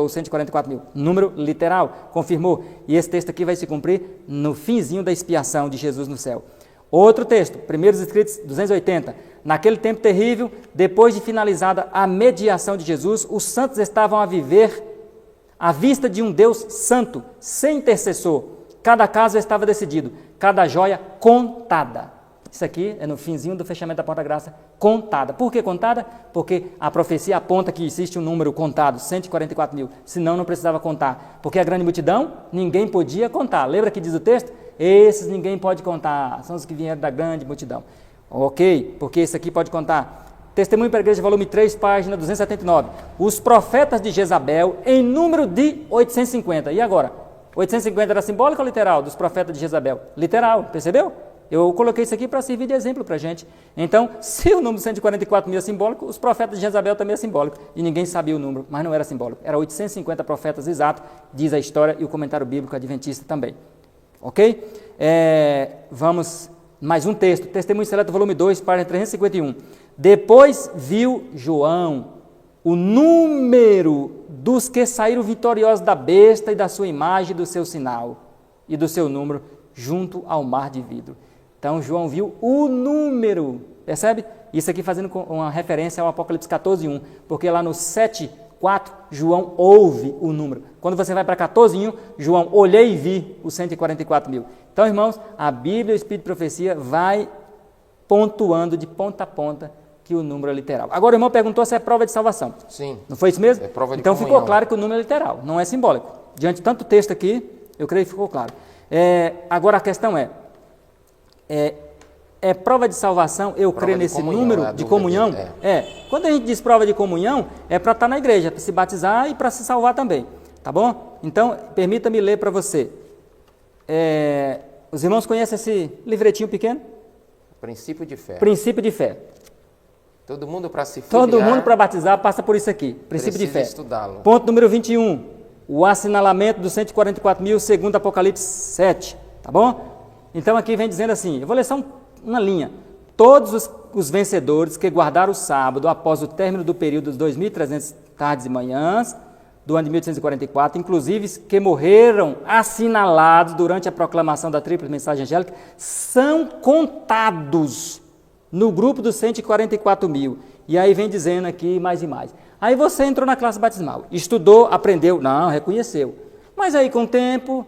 144 mil. Número literal, confirmou. E esse texto aqui vai se cumprir no finzinho da expiação de Jesus no céu. Outro texto, Primeiros Escritos 280. Naquele tempo terrível, depois de finalizada a mediação de Jesus, os santos estavam a viver à vista de um Deus santo, sem intercessor. Cada caso estava decidido, cada joia contada. Isso aqui é no finzinho do fechamento da porta da graça, contada. Por que contada? Porque a profecia aponta que existe um número contado, 144 mil, senão não precisava contar. Porque a grande multidão, ninguém podia contar. Lembra que diz o texto? Esses ninguém pode contar, são os que vieram da grande multidão. Ok, porque esse aqui pode contar. Testemunho para a Igreja, volume 3, página 279. Os profetas de Jezabel, em número de 850. E agora? 850 era simbólico ou literal dos profetas de Jezabel? Literal, percebeu? Eu coloquei isso aqui para servir de exemplo para a gente. Então, se o número de 144 mil é simbólico, os profetas de Jezabel também é simbólico. E ninguém sabia o número, mas não era simbólico. Era 850 profetas exato, diz a história e o comentário bíblico adventista também. Ok? Vamos, mais um texto. Testemunho Seleto, volume 2, página 351. Depois viu João o número dos que saíram vitoriosos da besta e da sua imagem, do seu sinal e do seu número, junto ao mar de vidro. Então, João viu o número, percebe? Isso aqui fazendo uma referência ao Apocalipse 14:1, porque lá no 7:4, João ouve o número. Quando você vai para 14:1, João, olhei e vi os 144 mil. Então, irmãos, a Bíblia e o Espírito de Profecia vai pontuando de ponta a ponta que o número é literal. Agora, o irmão perguntou se é prova de salvação. Sim. Não foi isso mesmo? É prova de então, comunhão. ficou claro que o número é literal, não é simbólico. Diante de tanto texto aqui, eu creio que ficou claro. Agora, a questão é prova de salvação, eu Prova creio de nesse comunhão, número é a de dúvida comunhão? dele, Quando a gente diz prova de comunhão, é para estar na igreja, para se batizar e para se salvar também, tá bom? Então, permita-me ler para você. Os irmãos conhecem esse livretinho pequeno? Princípio de fé. Princípio de fé. Todo mundo para se filiar, Todo mundo para batizar passa por isso aqui, princípio de fé. Estudá-lo. Ponto número 21, o assinalamento dos 144 mil segundo Apocalipse 7, tá bom? Então aqui vem dizendo assim, eu vou ler só uma linha. Todos os vencedores que guardaram o sábado após o término do período dos 2.300 tardes e manhãs do ano de 1844, inclusive que morreram assinalados durante a proclamação da tríplice mensagem angélica, são contados no grupo dos 144 mil. E aí vem dizendo aqui mais e mais. Aí você entrou na classe batismal, estudou, aprendeu, não, reconheceu. Mas aí com o tempo,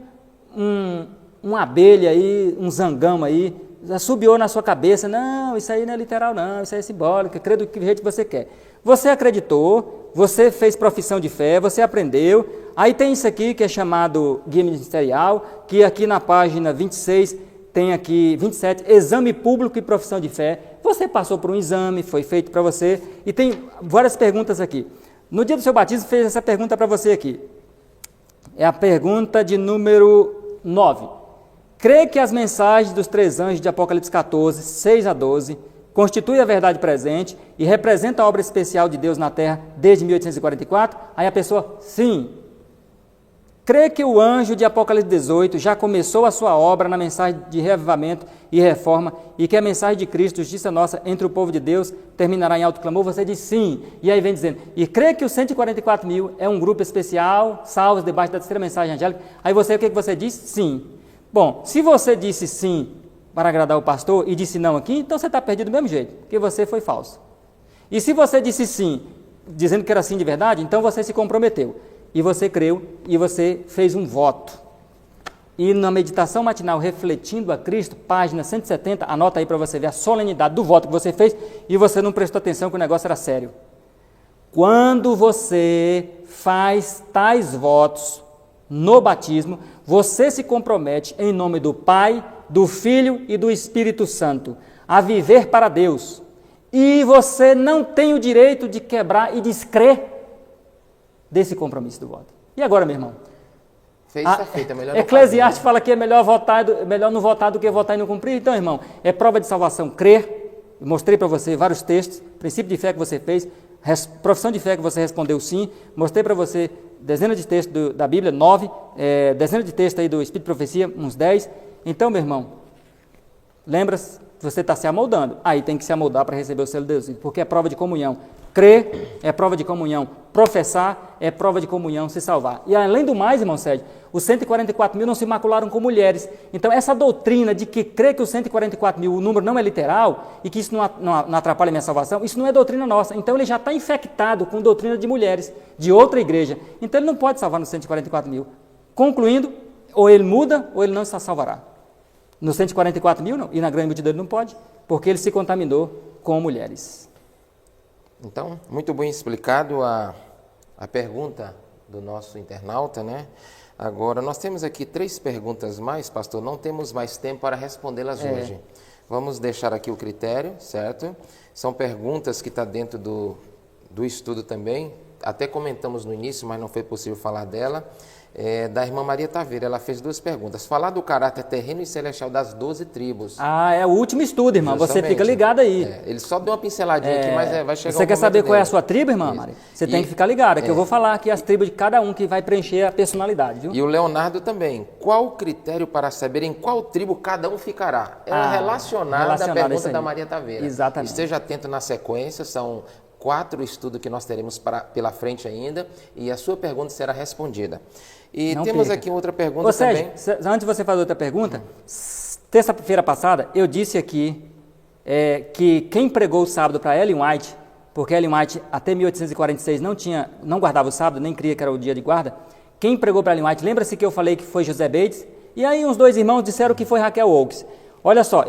uma abelha aí, um zangão aí, subiu na sua cabeça, não, isso aí não é literal não, isso aí é simbólico, crê do jeito que você quer. Você acreditou, você fez profissão de fé, você aprendeu, aí tem isso aqui que é chamado guia ministerial, que aqui na página 26 tem aqui 27, exame público e profissão de fé. Você passou por um exame, foi feito para você, e tem várias perguntas aqui. No dia do seu batismo, fez essa pergunta para você aqui. É a pergunta de número 9. Crê que as mensagens dos 3 anjos de Apocalipse 14, 6 a 12, constituem a verdade presente e representam a obra especial de Deus na Terra desde 1844? Aí a pessoa, sim. Crê que o anjo de Apocalipse 18 já começou a sua obra na mensagem de reavivamento e reforma e que a mensagem de Cristo, justiça nossa entre o povo de Deus, terminará em alto clamor? Você diz sim. E aí vem dizendo, e crê que os 144 mil é um grupo especial, salvos debaixo da terceira mensagem angélica? Aí você, o que você diz? Sim. Bom, se você disse sim para agradar o pastor e disse não aqui, então você está perdido do mesmo jeito, porque você foi falso. E se você disse sim, dizendo que era sim de verdade, então você se comprometeu. E você creu, e você fez um voto. E na meditação matinal, refletindo a Cristo, página 170, anota aí para você ver a solenidade do voto que você fez, e você não prestou atenção que o negócio era sério. Quando você faz tais votos no batismo, você se compromete em nome do Pai, do Filho e do Espírito Santo a viver para Deus. E você não tem o direito de quebrar e descrer desse compromisso do voto. E agora, meu irmão? Fez, está feito, é melhor não Eclesiastes fazer, fala que é melhor não votar do que votar e não cumprir. Então, irmão, é prova de salvação crer, mostrei para você vários textos, princípio de fé que você fez, profissão de fé que você respondeu sim, mostrei para você dezenas de textos da Bíblia, 9, dezenas de textos aí do Espírito de Profecia, uns 10. Então, meu irmão, lembra-se, você está se amoldando, aí tem que se amoldar para receber o selo de Deus, porque é prova de comunhão. Crer é prova de comunhão, professar é prova de comunhão, se salvar. E além do mais, irmão Sérgio, os 144 mil não se macularam com mulheres. Então essa doutrina de que crer que os 144 mil, o número não é literal e que isso não atrapalha a minha salvação, isso não é doutrina nossa. Então ele já está infectado com doutrina de mulheres, de outra igreja. Então ele não pode salvar nos 144 mil. Concluindo, ou ele muda ou ele não se salvará. Nos 144 mil não, e na grande multidão ele não pode, porque ele se contaminou com mulheres. Então, muito bem explicado a pergunta do nosso internauta, né? Agora, nós temos aqui 3 perguntas mais, pastor, não temos mais tempo para respondê-las hoje. Vamos deixar aqui o critério, certo? São perguntas que estão dentro do estudo também, até comentamos no início, mas não foi possível falar dela. Da irmã Maria Taveira, ela fez 2 perguntas. Falar do caráter terreno e celestial das 12 tribos. É o último estudo, irmã. Justamente. Você fica ligado aí. Ele só deu uma pinceladinha aqui, mas vai chegar Você quer saber qual é a sua tribo, irmã Isso. Maria? Você tem que ficar ligado, que eu vou falar aqui as tribos de cada um que vai preencher a personalidade, viu? E o Leonardo também. Qual o critério para saber em qual tribo cada um ficará? Relacionada à pergunta da Maria Taveira. Exatamente. Esteja atento na sequência, são 4 estudos que nós teremos pela frente ainda, e a sua pergunta será respondida. E não temos aqui outra pergunta também. Sérgio, antes de você fazer outra pergunta, terça-feira passada eu disse aqui que quem pregou o sábado para Ellen White, porque Ellen White até 1846 não guardava o sábado, nem cria que era o dia de guarda, quem pregou para Ellen White, lembra-se que eu falei que foi José Bates, e aí uns 2 irmãos disseram que foi Raquel Oakes. Olha só,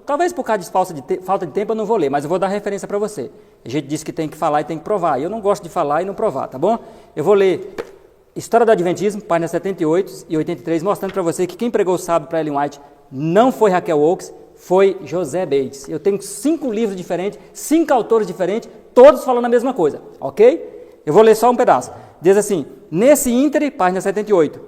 talvez por causa de falta de tempo eu não vou ler, mas eu vou dar referência para você. A gente disse que tem que falar e tem que provar, e eu não gosto de falar e não provar, tá bom? Eu vou ler História do Adventismo, páginas 78 e 83, mostrando para você que quem pregou o sábado para Ellen White não foi Raquel Oakes, foi José Bates. Eu tenho 5 livros diferentes, 5 autores diferentes, todos falando a mesma coisa, ok? Eu vou ler só um pedaço. Diz assim, nesse íntere, página 78,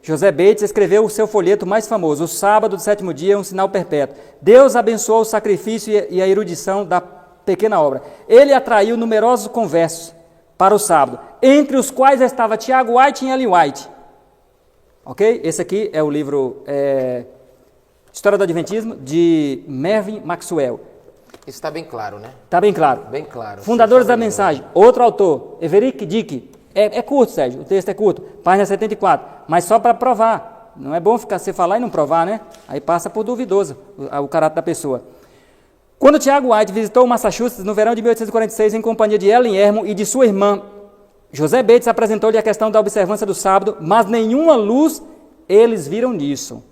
José Bates, escreveu o seu folheto mais famoso, O Sábado do 7º Dia é um Sinal Perpétuo. Deus abençoou o sacrifício e a erudição da pequena obra. Ele atraiu numerosos conversos para o sábado, entre os quais estava Tiago White e Ellen White. Ok? Esse aqui é o livro História do Adventismo, de Mervyn Maxwell. Isso está bem claro, né? Está bem claro. Bem claro. Fundadores da Mensagem, outro autor, Everick Dick. É curto, Sérgio, o texto é curto, página 74, mas só para provar. Não é bom você falar e não provar, né? Aí passa por duvidoso o caráter da pessoa. Quando Tiago White visitou o Massachusetts no verão de 1846 em companhia de Ellen Ermo e de sua irmã, José Bates apresentou-lhe a questão da observância do sábado, mas nenhuma luz eles viram nisso.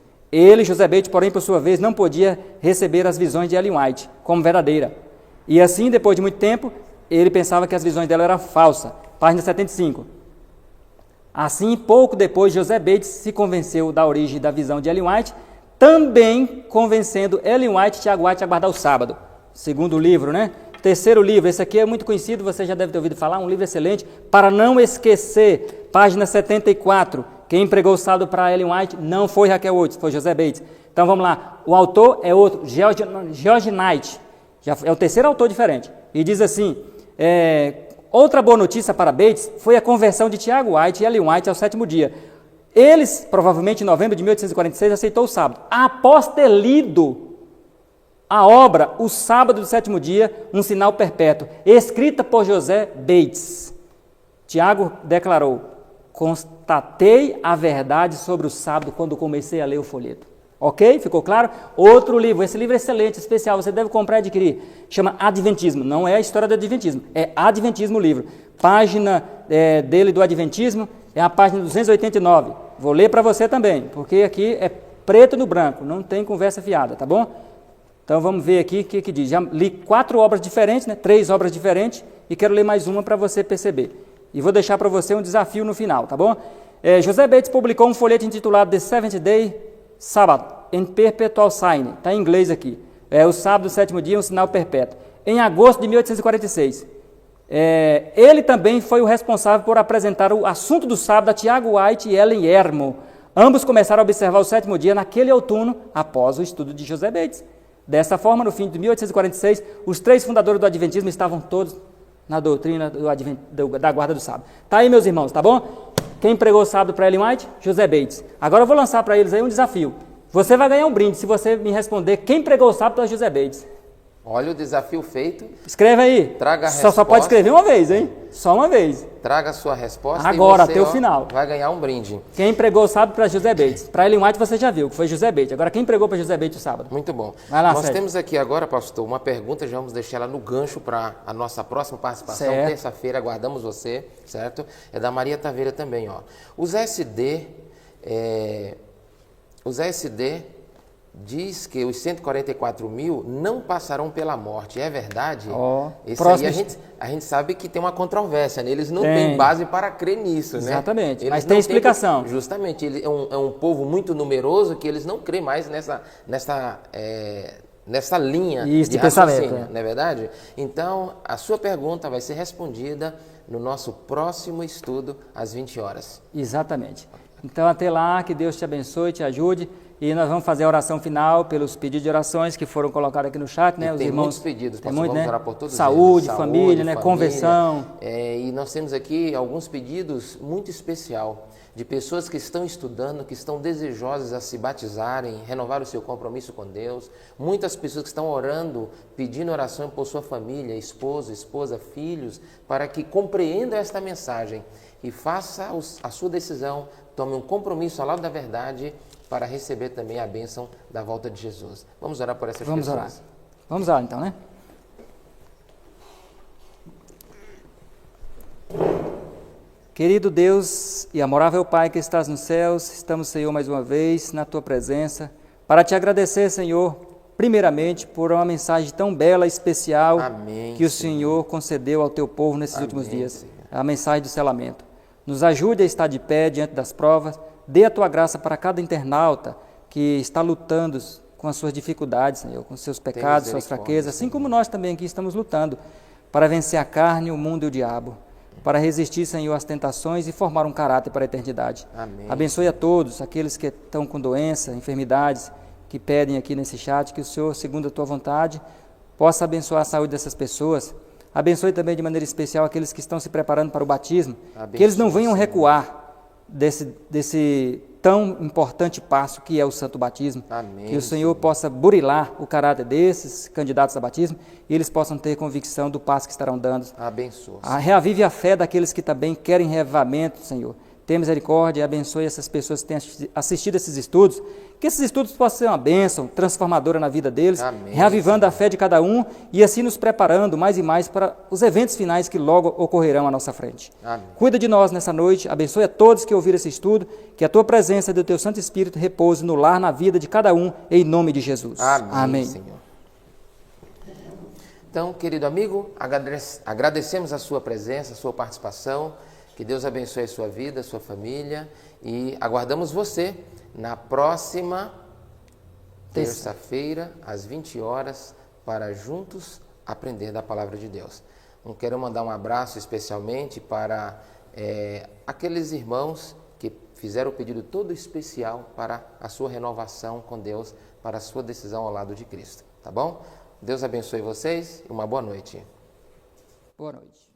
José Bates, porém, por sua vez, não podia receber as visões de Ellen White como verdadeira. E assim, depois de muito tempo, ele pensava que as visões dela eram falsas. Página 75. Assim, pouco depois, José Bates se convenceu da origem da visão de Ellen White, também convencendo Ellen White e Tiago White a guardar o sábado. Segundo livro, né? Terceiro livro, esse aqui é muito conhecido, você já deve ter ouvido falar, um livro excelente, Para Não Esquecer, página 74. Quem pregou o sábado para Ellen White não foi Raquel Oakes, foi José Bates. Então vamos lá, o autor é outro, George Knight, já é o terceiro autor diferente, e diz assim, outra boa notícia para Bates foi a conversão de Tiago White e Ellen White ao 7º dia. Eles, provavelmente em novembro de 1846, aceitou o sábado. Após ter lido a obra O Sábado do 7º Dia, um Sinal Perpétuo, escrita por José Bates, Tiago declarou, constatei a verdade sobre o sábado quando comecei a ler o folheto. Ok? Ficou claro? Outro livro, esse livro é excelente, especial, você deve comprar e adquirir. Chama Adventismo, não é a história do Adventismo, é Adventismo o livro. Página dele do Adventismo é a página 289. Vou ler para você também, porque aqui é preto no branco, não tem conversa fiada, tá bom? Então vamos ver aqui o que diz. Já li 4 obras diferentes, né? 3 obras diferentes, e quero ler mais uma para você perceber. E vou deixar para você um desafio no final, tá bom? José Bates publicou um folheto intitulado The Seventh Day Sabbath and Perpetual Sign, está em inglês aqui. O sábado do 7º dia, um sinal perpétuo. Em agosto de 1846. Ele também foi o responsável por apresentar o assunto do sábado a Tiago White e Ellen Ermo. Ambos começaram a observar o 7º dia naquele outono, após o estudo de José Bates. Dessa forma, no fim de 1846, os 3 fundadores do Adventismo estavam todos na doutrina da guarda do sábado. Tá aí, meus irmãos, tá bom? Quem pregou o sábado para Ellen White? José Bates. Agora eu vou lançar para eles aí um desafio. Você vai ganhar um brinde se você me responder quem pregou o sábado para José Bates. Olha o desafio feito. Escreve aí. Traga a Só resposta. pode escrever uma vez, hein? Só uma vez. Traga a sua resposta Agora, e você, até o final. vai ganhar um brinde. Quem pregou o sábado para José Bates? Para Ellen White você já viu, que foi José Bates. Agora, quem pregou para José Bates o sábado? Muito bom. Vai lá, Nós Sérgio. temos aqui agora, pastor, uma pergunta, já vamos deixar ela no gancho para a nossa próxima participação. Certo. Terça-feira, aguardamos você, certo? É da Maria Taveira também, ó. Os ASD diz que os 144 mil não passarão pela morte. É verdade? Esse próximo... aí a gente sabe que tem uma controvérsia, né? Eles não Tem. têm base para crer nisso, né? Exatamente, Eles mas não tem têm- explicação. Justamente, ele é um povo muito numeroso que eles não creem mais nessa linha Isso, de de pensamento, raciocínio, não é verdade? Então, a sua pergunta vai ser respondida no nosso próximo estudo, às 20 horas. Exatamente. Então, até lá, que Deus te abençoe, te ajude. E nós vamos fazer a oração final pelos pedidos de orações que foram colocados aqui no chat, né? E Os tem irmãos, muitos pedidos, tem pastor, muito, vamos né? orar por todos Saúde, eles. família, né? Conversão. E nós temos aqui alguns pedidos muito especial de pessoas que estão estudando, que estão desejosas a se batizarem, renovar o seu compromisso com Deus. Muitas pessoas que estão orando, pedindo oração por sua família, esposo, esposa, filhos, para que compreendam esta mensagem e faça a sua decisão, tome um compromisso ao lado da verdade para receber também a bênção da volta de Jesus. Vamos orar por essas pessoas. Vamos orar. Vamos orar então, né? Querido Deus e amorável Pai que estás nos céus, estamos, Senhor, mais uma vez na Tua presença, para Te agradecer, Senhor, primeiramente por uma mensagem tão bela e especial Amém, que o Senhor concedeu ao Teu povo nesses Amém, últimos dias, Senhor. a mensagem do selamento. Nos ajude a estar de pé diante das provas, dê a Tua graça para cada internauta que está lutando com as suas dificuldades, Senhor, com seus pecados, suas misericórdia, fraquezas, assim Senhor. como nós também aqui estamos lutando para vencer a carne, o mundo e o diabo, para resistir, Senhor, às tentações e formar um caráter para a eternidade. Amém. Abençoe a todos, aqueles que estão com doença, enfermidades, que pedem aqui nesse chat, que o Senhor, segundo a Tua vontade, possa abençoar a saúde dessas pessoas. Abençoe também de maneira especial aqueles que estão se preparando para o batismo, que eles não venham Senhor. recuar desse tão importante passo que é o santo batismo. Amém, Que o Senhor possa burilar o caráter desses candidatos a batismo e eles possam ter convicção do passo que estarão dando. Abençoa. Reavive a fé daqueles que também querem reavivamento, Senhor. Tenha misericórdia e abençoe essas pessoas que têm assistido esses estudos, que esses estudos possam ser uma bênção transformadora na vida deles, Amém, reavivando Senhor. a fé de cada um e assim nos preparando mais e mais para os eventos finais que logo ocorrerão à nossa frente. Amém. Cuida de nós nessa noite, abençoe a todos que ouviram esse estudo, que a Tua presença e do Teu Santo Espírito repouse no lar, na vida de cada um, em nome de Jesus. Amém, Senhor. Então, querido amigo, agradecemos a sua presença, a sua participação. Que Deus abençoe a sua vida, a sua família e aguardamos você na próxima terça-feira, às 20 horas, para juntos aprender da Palavra de Deus. Quero mandar um abraço especialmente para aqueles irmãos que fizeram o pedido todo especial para a sua renovação com Deus, para a sua decisão ao lado de Cristo, tá bom? Deus abençoe vocês e uma boa noite. Boa noite.